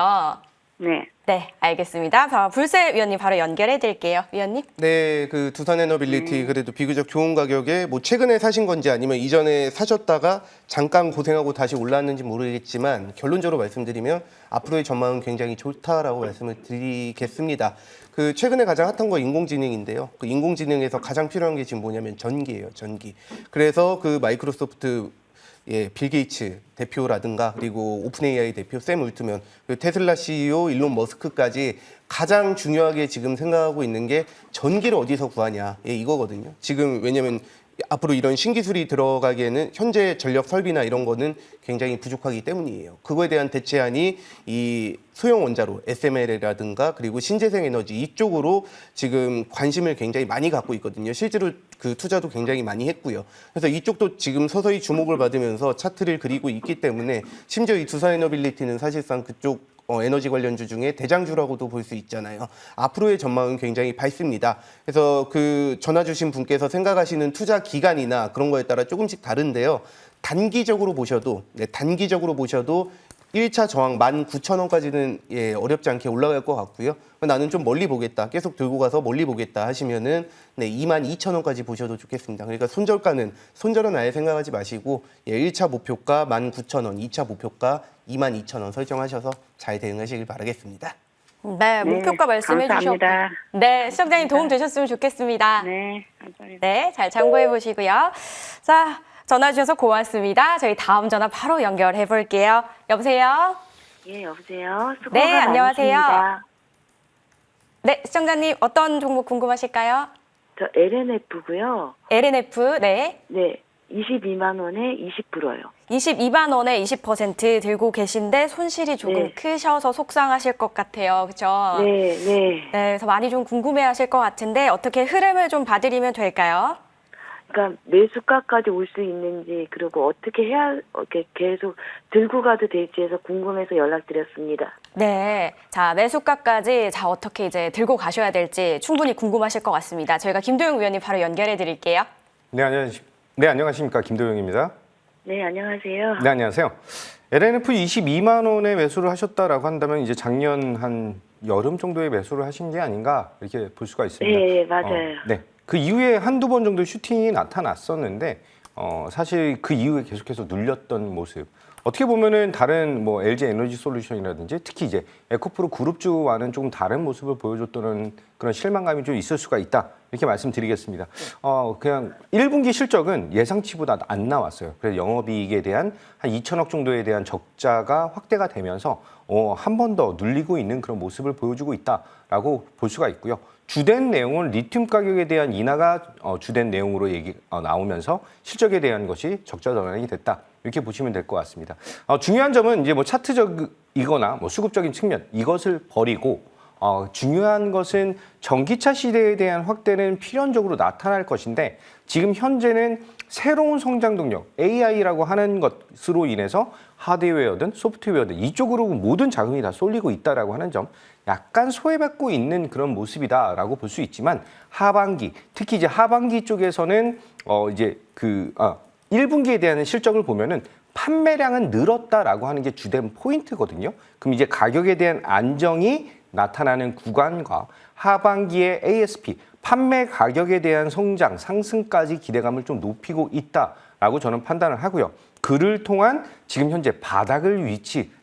네. 네, 알겠습니다. 불세 위원님 바로 연결해 드릴게요. 위원님. 네, 그 두산에너빌리티 그래도 비교적 좋은 가격에 뭐 최근에 사신 건지 아니면 이전에 사셨다가 잠깐 고생하고 다시 올랐는지 모르겠지만 결론적으로 말씀드리면 앞으로의 전망은 굉장히 좋다라고 말씀을 드리겠습니다. 그 최근에 가장 핫한 거 인공지능인데요. 그 인공지능에서 가장 필요한 게 지금 뭐냐면 전기예요, 전기. 그래서 그 마이크로소프트 빌 게이츠 대표라든가 그리고 오픈 AI 대표 샘 울트먼 그리고 테슬라 CEO 일론 머스크까지 가장 중요하게 지금 생각하고 있는 게 전기를 어디서 구하냐 이거거든요. 지금 왜냐면 앞으로 이런 신기술이 들어가기에는 현재 전력 설비나 이런 거는 굉장히 부족하기 때문이에요. 그거에 대한 대체안이 이 소형 원자로 SMR이라든가 그리고 신재생 에너지 이쪽으로 지금 관심을 굉장히 많이 갖고 있거든요. 실제로 그 투자도 굉장히 많이 했고요. 그래서 이쪽도 지금 서서히 주목을 받으면서 차트를 그리고 있기 때문에 심지어 이 두산에너빌리티는 사실상 그쪽 에너지 관련주 중에 대장주라고도 볼 수 있잖아요. 앞으로의 전망은 굉장히 밝습니다. 그래서 그 전화 주신 분께서 생각하시는 투자 기간이나 그런 거에 따라 조금씩 다른데요. 단기적으로 보셔도 1차 저항 19,000원까지는 어렵지 않게 올라갈 것 같고요. 나는 좀 멀리 보겠다. 계속 들고 가서 멀리 보겠다 하시면은 22,000원까지 보셔도 좋겠습니다. 그러니까 손절은 아예 생각하지 마시고 1차 목표가 19,000원, 2차 목표가 22,000원 설정하셔서 잘 대응하시길 바라겠습니다. 네, 목표가 말씀해 주셨고. 감사합니다. 네, 시청자님 도움 되셨으면 좋겠습니다. 네, 감사합니다. 네, 잘 참고해 보시고요. 자, 전화 주셔서 고맙습니다. 저희 다음 전화 바로 연결해 볼게요. 여보세요? 예, 여보세요. 수고가 네, 안녕하세요. 많으십니다. 네, 시청자님 어떤 종목 궁금하실까요? 저 LNF고요. LNF, 네. 네, 22만 원에 20%요. 22만 원에 20% 들고 계신데 손실이 조금 네. 크셔서 속상하실 것 같아요. 그렇죠? 네, 네. 네, 그래서 많이 좀 궁금해하실 것 같은데 어떻게 흐름을 좀 봐드리면 될까요? 그러니까 매수가까지 올 수 있는지 그리고 어떻게 해야 이렇게 계속 들고 가도 될지 해서 궁금해서 연락드렸습니다. 네, 자 매수가까지 자 어떻게 이제 들고 가셔야 될지 충분히 궁금하실 것 같습니다. 저희가 김도영 위원님 바로 연결해 드릴게요. 네, 안녕하십니까. 김도영입니다. 네, 안녕하세요. 네, 안녕하세요. LNF 22만 원에 매수를 하셨다라고 한다면 이제 작년 한 여름 정도에 매수를 하신 게 아닌가 이렇게 볼 수가 있습니다. 네, 맞아요. 네. 그 이후에 한두 번 정도 슈팅이 나타났었는데 사실 그 이후에 계속해서 눌렸던 모습. 어떻게 보면은 다른 뭐 LG 에너지 솔루션이라든지 특히 이제 에코프로 그룹주와는 조금 다른 모습을 보여줬다는 그런 실망감이 좀 있을 수가 있다. 이렇게 말씀드리겠습니다. 그냥 1분기 실적은 예상치보다 안 나왔어요. 그래서 영업이익에 대한 한 2천억 정도에 대한 적자가 확대가 되면서 한 번 더 눌리고 있는 그런 모습을 보여주고 있다라고 볼 수가 있고요. 주된 내용은 리튬 가격에 대한 인하가 주된 내용으로 나오면서 실적에 대한 것이 적자 전환이 됐다. 이렇게 보시면 될 것 같습니다. 중요한 점은 이제 뭐 차트적이거나 뭐 수급적인 측면 이것을 버리고 중요한 것은 전기차 시대에 대한 확대는 필연적으로 나타날 것인데 지금 현재는 새로운 성장 동력 AI라고 하는 것으로 인해서 하드웨어든 소프트웨어든 이쪽으로 모든 자금이 다 쏠리고 있다라고 하는 점 약간 소외받고 있는 그런 모습이다라고 볼 수 있지만 하반기 특히 이제 하반기 쪽에서는 이제 1분기에 대한 실적을 보면은 판매량은 늘었다라고 하는 게 주된 포인트거든요. 그럼 이제 가격에 대한 안정이 나타나는 구간과 하반기의 ASP, 판매 가격에 대한 성장, 상승까지 기대감을 좀 높이고 있다라고 저는 판단을 하고요. 그를 통한 지금 현재 바닥을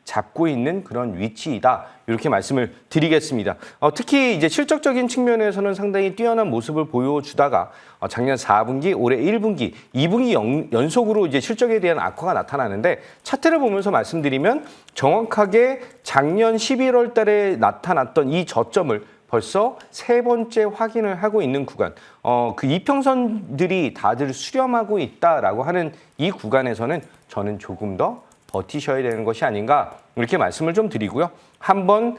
잡고 있는 그런 위치이다. 이렇게 말씀을 드리겠습니다. 특히 이제 실적적인 측면에서는 상당히 뛰어난 모습을 보여주다가 작년 4분기, 올해 1분기, 2분기 연속으로 이제 실적에 대한 악화가 나타나는데 차트를 보면서 말씀드리면 정확하게 작년 11월 달에 나타났던 이 저점을 벌써 세 번째 확인을 하고 있는 구간, 그 이평선들이 다들 수렴하고 있다라고 하는 이 구간에서는 저는 조금 더 버티셔야 되는 것이 아닌가 이렇게 말씀을 좀 드리고요. 한번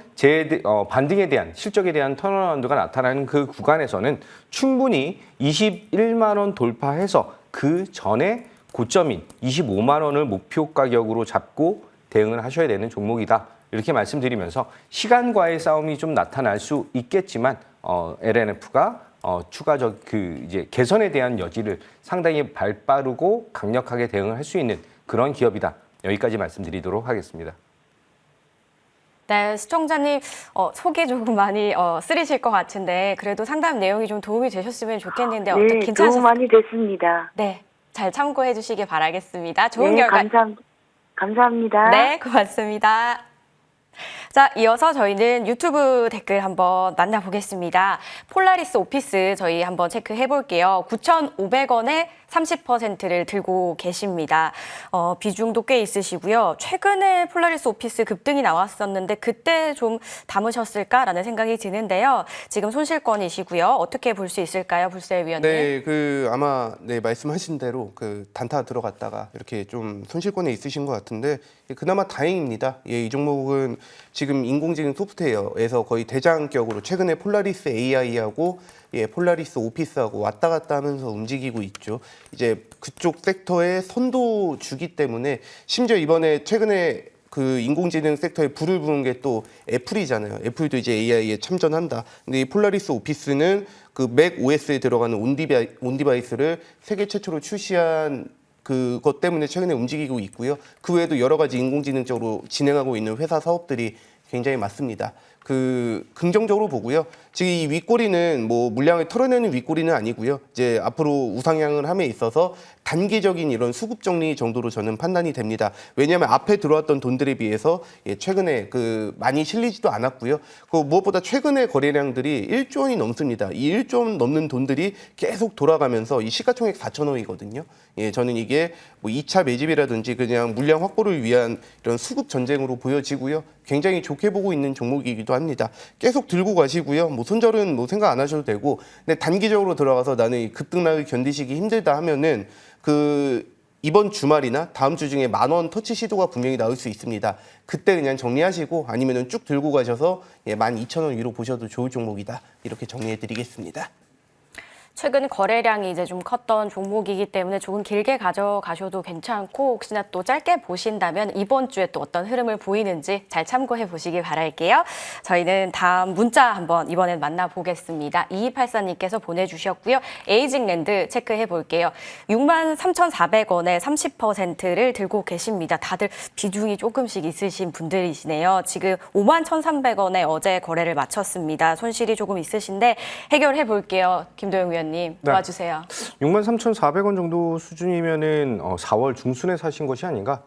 반등에 대한 실적에 대한 턴어라운드가 나타나는 그 구간에서는 충분히 21만 원 돌파해서 그 전에 고점인 25만 원을 목표 가격으로 잡고 대응을 하셔야 되는 종목이다. 이렇게 말씀드리면서 시간과의 싸움이 좀 나타날 수 있겠지만 LNF가 추가적 이제 개선에 대한 여지를 상당히 발빠르고 강력하게 대응을 할 수 있는 그런 기업이다. 여기까지 말씀드리도록 하겠습니다. 네, 시청자님 속이 조금 많이 쓰리실 것 같은데 그래도 상담 내용이 좀 도움이 되셨으면 좋겠는데 어떻게 네, 괜찮으셨어요? 도움 많이 됐습니다. 네, 잘 참고해 주시기 바라겠습니다. 좋은 네, 결과. 감사합니다. 네, 고맙습니다. 자, 이어서 저희는 유튜브 댓글 한번 만나보겠습니다. 폴라리스 오피스 저희 한번 체크해 볼게요. 9,500원에 30%를 들고 계십니다. 비중도 꽤 있으시고요. 최근에 폴라리스 오피스 급등이 나왔었는데 그때 좀 담으셨을까라는 생각이 드는데요. 지금 손실권이시고요. 어떻게 볼 수 있을까요, 불세위원님? 네, 아마 말씀하신 대로 단타 들어갔다가 이렇게 좀 손실권에 있으신 것 같은데 그나마 다행입니다. 예, 이 종목은 지금 인공지능 소프트웨어에서 거의 대장격으로 최근에 폴라리스 AI하고 폴라리스 오피스하고 왔다 갔다 하면서 움직이고 있죠. 이제 그쪽 섹터의 선도주기 때문에 심지어 이번에 최근에 인공지능 섹터에 불을 부은 게 또 애플이잖아요. 애플도 이제 AI에 참전한다. 근데 이 폴라리스 오피스는 맥 OS에 들어가는 온디바이스를 세계 최초로 출시한 그것 때문에 최근에 움직이고 있고요. 그 외에도 여러 가지 인공지능적으로 진행하고 있는 회사 사업들이 굉장히 많습니다. 긍정적으로 보고요. 지금 이 윗꼬리는 물량을 털어내는 윗꼬리는 아니고요. 이제 앞으로 우상향을 함에 있어서 단기적인 이런 수급 정리 정도로 저는 판단이 됩니다. 왜냐하면 앞에 들어왔던 돈들에 비해서 최근에 많이 실리지도 않았고요. 무엇보다 최근에 거래량들이 1조 원이 넘습니다. 이 1조 원 넘는 돈들이 계속 돌아가면서 이 시가총액 4천억이거든요. 저는 이게 2차 매집이라든지 그냥 물량 확보를 위한 이런 수급 전쟁으로 보여지고요. 굉장히 좋게 보고 있는 종목이기도 합니다. 계속 들고 가시고요. 손절은 생각 안 하셔도 되고, 근데 단기적으로 들어가서 나는 이 급등락을 견디시기 힘들다 하면은 이번 주말이나 다음 주 중에 10,000원 터치 시도가 분명히 나올 수 있습니다. 그때 그냥 정리하시고 아니면은 쭉 들고 가셔서 12,000원 위로 보셔도 좋을 종목이다. 이렇게 정리해 드리겠습니다. 최근 거래량이 이제 좀 컸던 종목이기 때문에 조금 길게 가져가셔도 괜찮고 혹시나 또 짧게 보신다면 이번 주에 또 어떤 흐름을 보이는지 잘 참고해 보시길 바랄게요. 저희는 다음 문자 한번 이번엔 만나보겠습니다. 2284님께서 보내주셨고요. 에이징랜드 체크해 볼게요. 63,400원에 30%를 들고 계십니다. 다들 비중이 조금씩 있으신 분들이시네요. 지금 51,300원에 어제 거래를 마쳤습니다. 손실이 조금 있으신데 해결해 볼게요. 김도영 위원님. 도와주세요. 63,400원 정도 수준이면은 4월 중순에 사신 것이 아닌가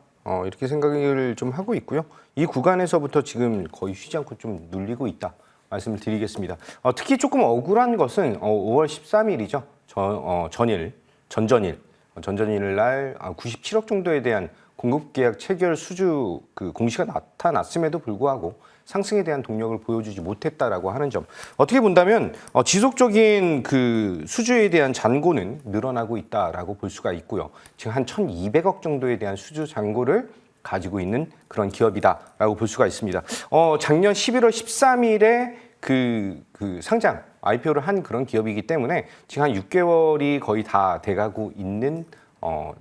이렇게 생각을 좀 하고 있고요. 이 구간에서부터 지금 거의 쉬지 않고 좀 눌리고 있다 말씀을 드리겠습니다. 특히 조금 억울한 것은 5월 13일이죠. 전전일 날 97억 정도에 대한 공급 계약 체결 수주 공시가 나타났음에도 불구하고 상승에 대한 동력을 보여주지 못했다라고 하는 점. 어떻게 본다면 지속적인 수주에 대한 잔고는 늘어나고 있다라고 볼 수가 있고요. 지금 한 1,200억 정도에 대한 수주 잔고를 가지고 있는 그런 기업이다라고 볼 수가 있습니다. 작년 11월 13일에 상장 IPO를 한 그런 기업이기 때문에 지금 한 6개월이 거의 다 돼가고 있는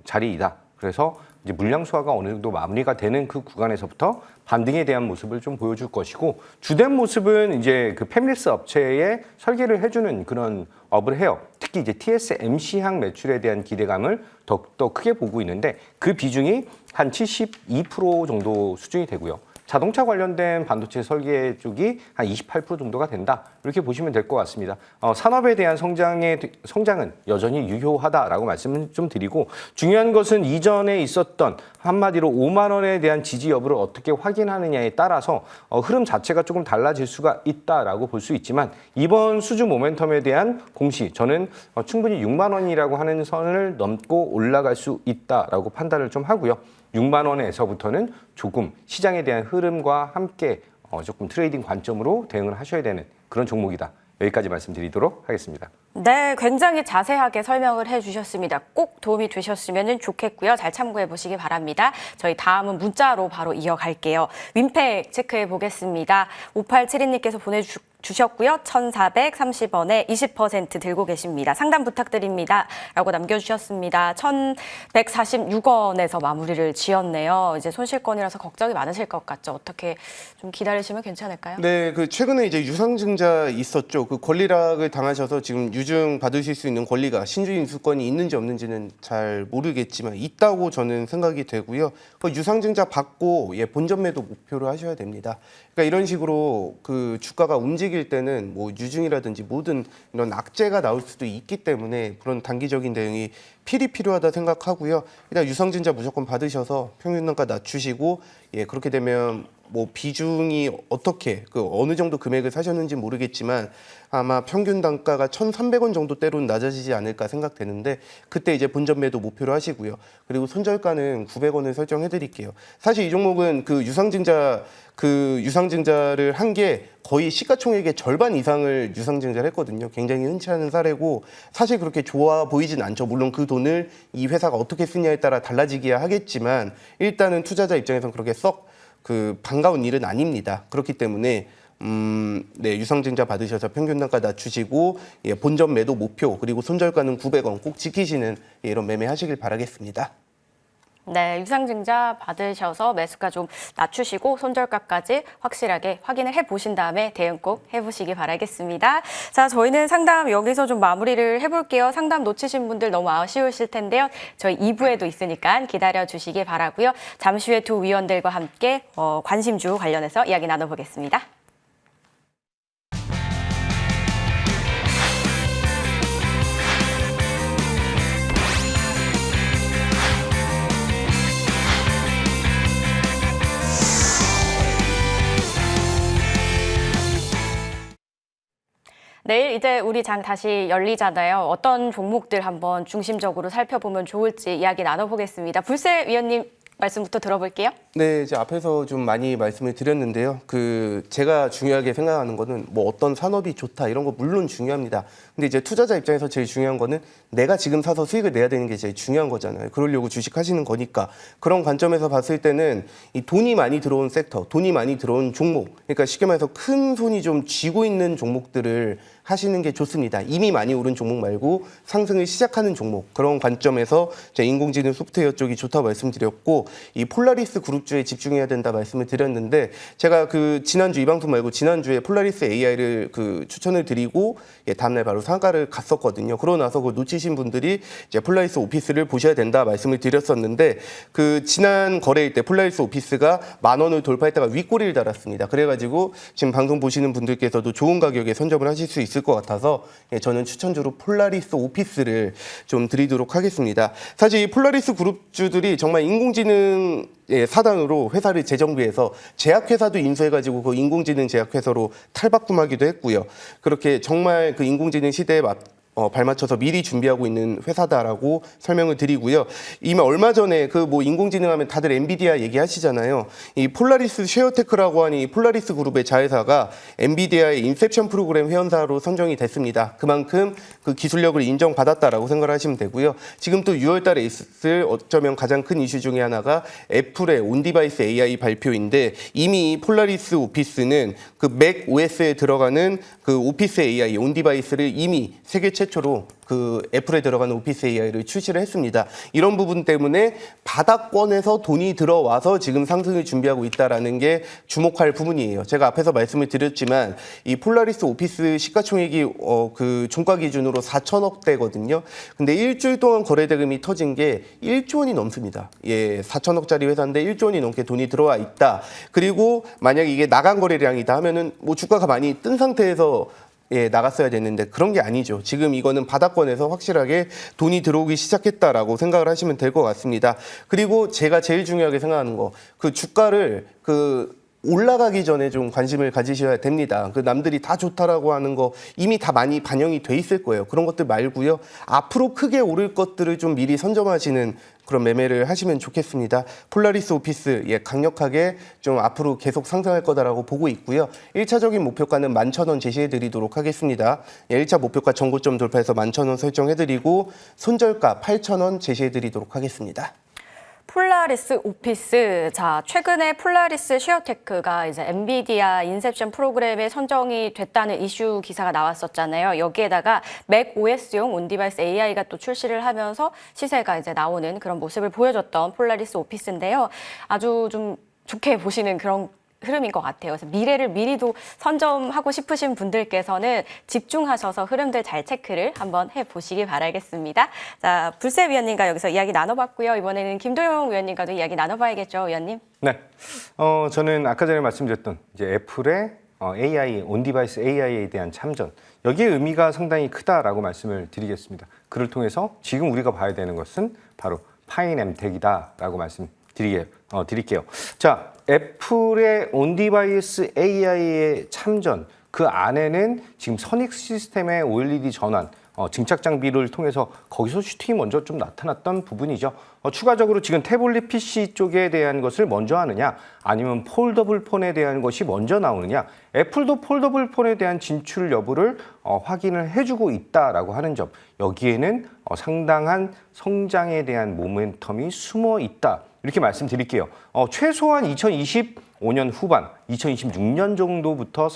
자리이다. 그래서 이제 물량 소화가 어느 정도 마무리가 되는 그 구간에서부터 반등에 대한 모습을 좀 보여줄 것이고, 주된 모습은 이제 패밀리스 업체에 설계를 해주는 그런 업을 해요. 특히 이제 TSMC향 매출에 대한 기대감을 더욱더 크게 보고 있는데 그 비중이 한 72% 정도 수준이 되고요. 자동차 관련된 반도체 설계 쪽이 한 28% 정도가 된다. 이렇게 보시면 될 것 같습니다. 산업에 대한 성장은 여전히 유효하다라고 말씀을 좀 드리고, 중요한 것은 이전에 있었던 한마디로 5만 원에 대한 지지 여부를 어떻게 확인하느냐에 따라서 흐름 자체가 조금 달라질 수가 있다라고 볼 수 있지만, 이번 수주 모멘텀에 대한 공시, 저는 충분히 6만 원이라고 하는 선을 넘고 올라갈 수 있다라고 판단을 좀 하고요. 6만 원에서부터는 조금 시장에 대한 흐름과 함께 조금 트레이딩 관점으로 대응을 하셔야 되는 그런 종목이다. 여기까지 말씀드리도록 하겠습니다. 네, 굉장히 자세하게 설명을 해주셨습니다. 꼭 도움이 되셨으면 좋겠고요. 잘 참고해 보시기 바랍니다. 저희 다음은 문자로 바로 이어갈게요. 윈팩 체크해 보겠습니다. 5872님께서 보내주셨고요. 1,430원에 20% 들고 계십니다. 상담 부탁드립니다. 라고 남겨주셨습니다. 1,146원에서 마무리를 지었네요. 이제 손실권이라서 걱정이 많으실 것 같죠? 어떻게 좀 기다리시면 괜찮을까요? 네, 최근에 이제 유상증자 있었죠. 권리락을 당하셔서 지금 유증 받으실 수 있는 권리가 신주 인수권이 있는지 없는지는 잘 모르겠지만 있다고 저는 생각이 되고요. 유상증자 받고 본전 매도 목표로 하셔야 됩니다. 그러니까 이런 식으로 주가가 움직일 때는 유증이라든지 모든 이런 악재가 나올 수도 있기 때문에 그런 단기적인 대응이 필요하다 생각하고요. 일단 유상증자 무조건 받으셔서 평균단가 낮추시고 그렇게 되면 뭐 비중이 어떻게 어느 정도 금액을 사셨는지 모르겠지만 아마 평균 단가가 1,300원 정도대로는 낮아지지 않을까 생각되는데 그때 이제 본전 매도 목표로 하시고요. 그리고 손절가는 900원을 설정해 드릴게요. 사실 이 종목은 유상증자를 한 게 거의 시가총액의 절반 이상을 유상증자를 했거든요. 굉장히 흔치 않은 사례고 사실 그렇게 좋아 보이진 않죠. 물론 그 돈을 이 회사가 어떻게 쓰냐에 따라 달라지기야 하겠지만 일단은 투자자 입장에서는 그렇게 썩 반가운 일은 아닙니다. 그렇기 때문에 네, 유상증자 받으셔서 평균 단가 낮추시고 본전 매도 목표 그리고 손절가는 900원 꼭 지키시는 이런 매매 하시길 바라겠습니다. 네, 유상증자 받으셔서 매수가 좀 낮추시고 손절가까지 확실하게 확인을 해보신 다음에 대응 꼭 해보시기 바라겠습니다. 자, 저희는 상담 여기서 좀 마무리를 해볼게요. 상담 놓치신 분들 너무 아쉬우실 텐데요. 저희 2부에도 있으니까 기다려주시기 바라고요. 잠시 후에 두 위원들과 함께 관심주 관련해서 이야기 나눠보겠습니다. 내일 이제 우리 장 다시 열리잖아요. 어떤 종목들 한번 중심적으로 살펴보면 좋을지 이야기 나눠보겠습니다. 불세 위원님 말씀부터 들어볼게요. 네, 이제 앞에서 좀 많이 말씀을 드렸는데요. 제가 중요하게 생각하는 거는 뭐 어떤 산업이 좋다 이런 거 물론 중요합니다. 근데 이제 투자자 입장에서 제일 중요한 거는 내가 지금 사서 수익을 내야 되는 게 제일 중요한 거잖아요. 그러려고 주식하시는 거니까. 그런 관점에서 봤을 때는 이 돈이 많이 들어온 섹터, 돈이 많이 들어온 종목, 그러니까 쉽게 말해서 큰 손이 좀 쥐고 있는 종목들을 하시는 게 좋습니다. 이미 많이 오른 종목 말고 상승을 시작하는 종목, 그런 관점에서 제가 인공지능 소프트웨어 쪽이 좋다고 말씀드렸고 이 폴라리스 그룹주에 집중해야 된다 말씀을 드렸는데 제가 지난주 이 방송 말고 지난주에 폴라리스 AI를 추천을 드리고 다음날 바로 상가를 갔었거든요. 그러고 나서 놓치신 분들이 이제 폴라리스 오피스를 보셔야 된다 말씀을 드렸었는데 지난 거래일 때 폴라리스 오피스가 10,000원을 돌파했다가 윗꼬리를 달았습니다. 그래가지고 지금 방송 보시는 분들께서도 좋은 가격에 선점을 하실 수 있을 것 같아서 저는 추천주로 폴라리스 오피스를 좀 드리도록 하겠습니다. 사실 이 폴라리스 그룹주들이 정말 인공지능 사단으로 회사를 재정비해서 제약회사도 인수해가지고 그 인공지능 제약회사로 탈바꿈하기도 했고요. 그렇게 정말 그 인공지능 시대에 발맞춰서 미리 준비하고 있는 회사다라고 설명을 드리고요. 이미 얼마 전에 인공지능 하면 다들 엔비디아 얘기하시잖아요. 이 폴라리스 쉐어테크라고 하는 이 폴라리스 그룹의 자회사가 엔비디아의 인셉션 프로그램 회원사로 선정이 됐습니다. 그만큼 그 기술력을 인정받았다라고 생각을 하시면 되고요. 지금 또 6월 달에 있을 어쩌면 가장 큰 이슈 중에 하나가 애플의 온디바이스 AI 발표인데 이미 폴라리스 오피스는 맥 OS에 들어가는 오피스 AI 온디바이스를 이미 세계 최초로 애플에 들어가는 오피스 AI를 출시를 했습니다. 이런 부분 때문에 바닥권에서 돈이 들어와서 지금 상승을 준비하고 있다는 게 주목할 부분이에요. 제가 앞에서 말씀을 드렸지만 이 폴라리스 오피스 시가총액이 종가 기준으로 4천억대거든요. 근데 일주일 동안 거래 대금이 터진 게 1조 원이 넘습니다. 4천억짜리 회사인데 1조 원이 넘게 돈이 들어와 있다. 그리고 만약 이게 나간 거래량이다 하면은 주가가 많이 뜬 상태에서 나갔어야 됐는데 그런 게 아니죠. 지금 이거는 바닥권에서 확실하게 돈이 들어오기 시작했다라고 생각을 하시면 될 것 같습니다. 그리고 제가 제일 중요하게 생각하는 거, 주가를 올라가기 전에 좀 관심을 가지셔야 됩니다. 남들이 다 좋다라고 하는 거 이미 다 많이 반영이 돼 있을 거예요. 그런 것들 말고요. 앞으로 크게 오를 것들을 좀 미리 선점하시는 그런 매매를 하시면 좋겠습니다. 폴라리스 오피스 강력하게 좀 앞으로 계속 상승할 거다라고 보고 있고요. 1차적인 목표가는 11,000원 제시해 드리도록 하겠습니다. 1차 목표가 전고점 돌파해서 11,000원 설정해 드리고 손절가 8,000원 제시해 드리도록 하겠습니다. 폴라리스 오피스. 자, 최근에 폴라리스 쉐어테크가 이제 엔비디아 인셉션 프로그램에 선정이 됐다는 이슈 기사가 나왔었잖아요. 여기에다가 맥 OS용 온디바이스 AI가 또 출시를 하면서 시세가 이제 나오는 그런 모습을 보여줬던 폴라리스 오피스인데요. 아주 좀 좋게 보시는 그런 흐름인 것 같아요. 그래서 미래를 미리도 선점하고 싶으신 분들께서는 집중하셔서 흐름들 잘 체크를 한번 해보시기 바라겠습니다. 자, 불세 위원님과 여기서 이야기 나눠봤고요. 이번에는 김도영 위원님과도 이야기 나눠봐야겠죠, 위원님? 네, 저는 아까 전에 말씀드렸던 이제 애플의 AI, 온디바이스 AI에 대한 참전, 여기에 의미가 상당히 크다라고 말씀을 드리겠습니다. 그를 통해서 지금 우리가 봐야 되는 것은 바로 파인엠텍이다라고 말씀드리겠습니다. 드릴게요. 자, 애플의 온디바이스 AI의 참전, 그 안에는 지금 선익 시스템의 OLED 전환, 증착 장비를 통해서 거기서 슈팅이 먼저 좀 나타났던 부분이죠. 추가적으로 지금 태블릿 PC 쪽에 대한 것을 먼저 하느냐, 아니면 폴더블 폰에 대한 것이 먼저 나오느냐, 애플도 폴더블 폰에 대한 진출 여부를 확인을 해주고 있다라고 하는 점, 여기에는 상당한 성장에 대한 모멘텀이 숨어 있다, 이렇게 말씀드릴게요. 최소한 2025년 후반, 2026년 정도부터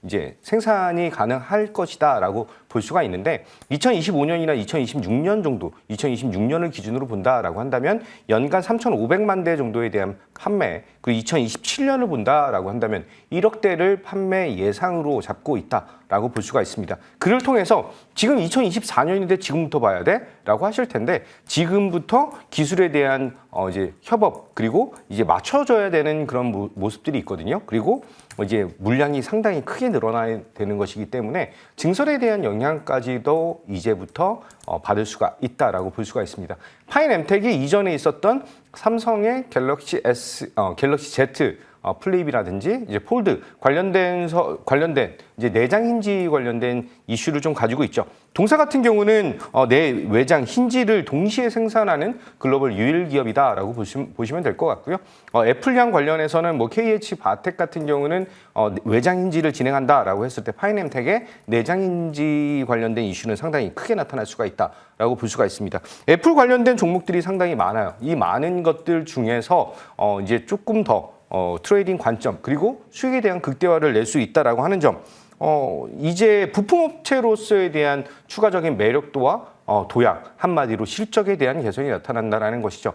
이제 생산이 가능할 것이다라고 볼 수가 있는데 2025년이나 2026년 정도, 2026년을 기준으로 본다라고 한다면 연간 3,500만 대 정도에 대한 판매, 그리고 2027년을 본다라고 한다면 1억 대를 판매 예상으로 잡고 있다라고 볼 수가 있습니다. 그를 통해서 지금 2024년인데 지금부터 봐야 돼?라고 하실 텐데 지금부터 기술에 대한 이제 협업 그리고 이제 맞춰줘야 되는 그런 모습들이 있거든요. 그리고 이제 물량이 상당히 크게 늘어나야 되는 것이기 때문에 증설에 대한 영향까지도 이제부터 받을 수가 있다라고 볼 수가 있습니다. 파인 엠텍이 이전에 있었던 삼성의 갤럭시 Z 플립이라든지 이제 폴드 관련된 이제 내장 힌지 관련된 이슈를 좀 가지고 있죠. 동사 같은 경우는 내 외장 힌지를 동시에 생산하는 글로벌 유일 기업이다라고 보시면 될 것 같고요. 애플향 관련해서는 뭐 KH 바텍 같은 경우는 외장 힌지를 진행한다라고 했을 때 파이넴텍의 내장 힌지 관련된 이슈는 상당히 크게 나타날 수가 있다라고 볼 수가 있습니다. 애플 관련된 종목들이 상당히 많아요. 이 많은 것들 중에서 이제 조금 더 트레이딩 관점 그리고 수익에 대한 극대화를 낼 수 있다라고 하는 점, 이제 부품업체로서에 대한 추가적인 매력도와 도약, 한마디로 실적에 대한 개선이 나타난다는 것이죠.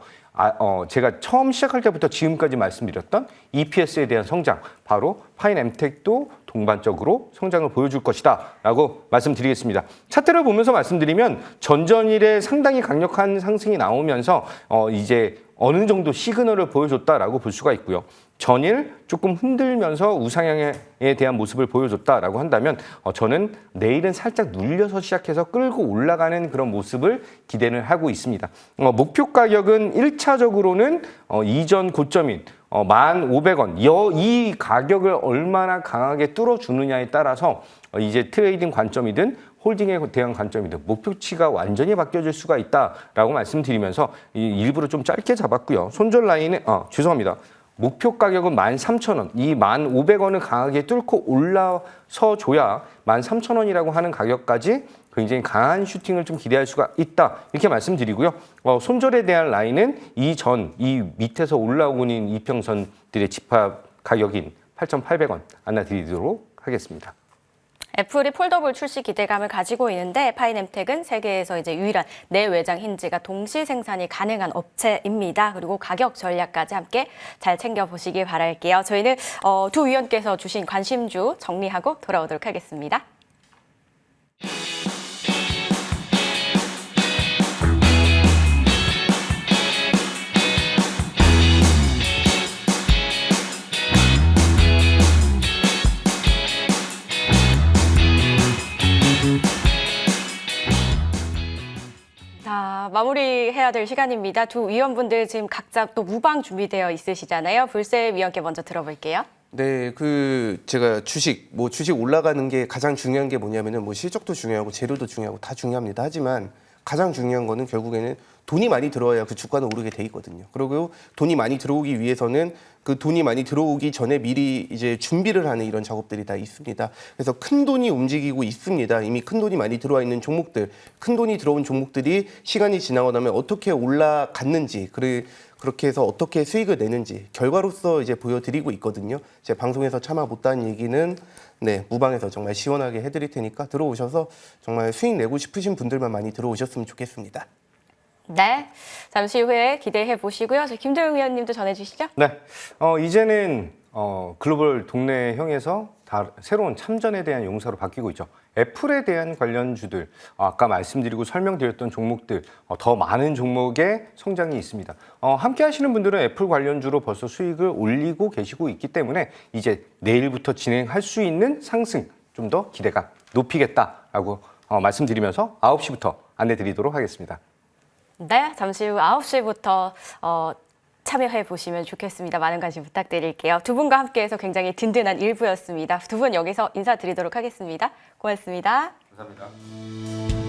제가 처음 시작할 때부터 지금까지 말씀드렸던 EPS에 대한 성장, 바로 파인엠텍도 동반적으로 성장을 보여줄 것이다 라고 말씀드리겠습니다. 차트를 보면서 말씀드리면 전전일에 상당히 강력한 상승이 나오면서 이제 어느 정도 시그널을 보여줬다라고 볼 수가 있고요. 전일 조금 흔들면서 우상향에 대한 모습을 보여줬다라고 한다면 저는 내일은 살짝 눌려서 시작해서 끌고 올라가는 그런 모습을 기대를 하고 있습니다. 목표 가격은 1차적으로는 이전 고점인 1,500원, 이 가격을 얼마나 강하게 뚫어주느냐에 따라서 이제 트레이딩 관점이든 홀딩에 대한 관점이든 목표치가 완전히 바뀌어질 수가 있다라고 말씀드리면서 일부러 좀 짧게 잡았고요. 손절 라인은 죄송합니다. 목표 가격은 13,000원, 이 1,500원을 강하게 뚫고 올라서 줘야 13,000원이라고 하는 가격까지 굉장히 강한 슈팅을 좀 기대할 수가 있다, 이렇게 말씀드리고요. 손절에 대한 라인은 이 밑에서 올라오고 있는 이평선들의 집합 가격인 8,800원 안내드리도록 하겠습니다. 애플이 폴더블 출시 기대감을 가지고 있는데 파인엠텍은 세계에서 이제 유일한 내외장 힌지가 동시 생산이 가능한 업체입니다. 그리고 가격 전략까지 함께 잘 챙겨보시길 바랄게요. 저희는 두 위원께서 주신 관심주 정리하고 돌아오도록 하겠습니다. 자, 마무리해야 될 시간입니다. 두 위원분들 지금 각자 또 무방 준비되어 있으시잖아요. 불세 위원께 먼저 들어볼게요. 네, 제가 주식 올라가는 게 가장 중요한 게 뭐냐면은 실적도 중요하고 재료도 중요하고 다 중요합니다. 하지만 가장 중요한 거는 결국에는 돈이 많이 들어와야 그 주가는 오르게 돼 있거든요. 그리고 돈이 많이 들어오기 위해서는 그 돈이 많이 들어오기 전에 미리 이제 준비를 하는 이런 작업들이 다 있습니다. 그래서 큰 돈이 움직이고 있습니다. 이미 큰 돈이 많이 들어와 있는 종목들, 큰 돈이 들어온 종목들이 시간이 지나고 나면 어떻게 올라갔는지, 그렇게 해서 어떻게 수익을 내는지 결과로서 이제 보여드리고 있거든요. 제 방송에서 차마 못한 얘기는 무방에서 정말 시원하게 해드릴 테니까 들어오셔서 정말 수익 내고 싶으신 분들만 많이 들어오셨으면 좋겠습니다. 네, 잠시 후에 기대해 보시고요. 김도영 위원님도 전해주시죠. 네, 이제는 글로벌 동네형에서 새로운 참전에 대한 용사로 바뀌고 있죠. 애플에 대한 관련주들, 아까 말씀드리고 설명드렸던 종목들, 더 많은 종목의 성장이 있습니다. 함께 하시는 분들은 애플 관련주로 벌써 수익을 올리고 계시고 있기 때문에 이제 내일부터 진행할 수 있는 상승 좀 더 기대가 높이겠다라고 말씀드리면서 9시부터 안내드리도록 하겠습니다. 네, 잠시 후 9시부터 참여해 보시면 좋겠습니다. 많은 관심 부탁드릴게요. 두 분과 함께해서 굉장히 든든한 일부였습니다. 두 분 여기서 인사드리도록 하겠습니다. 고맙습니다. 감사합니다.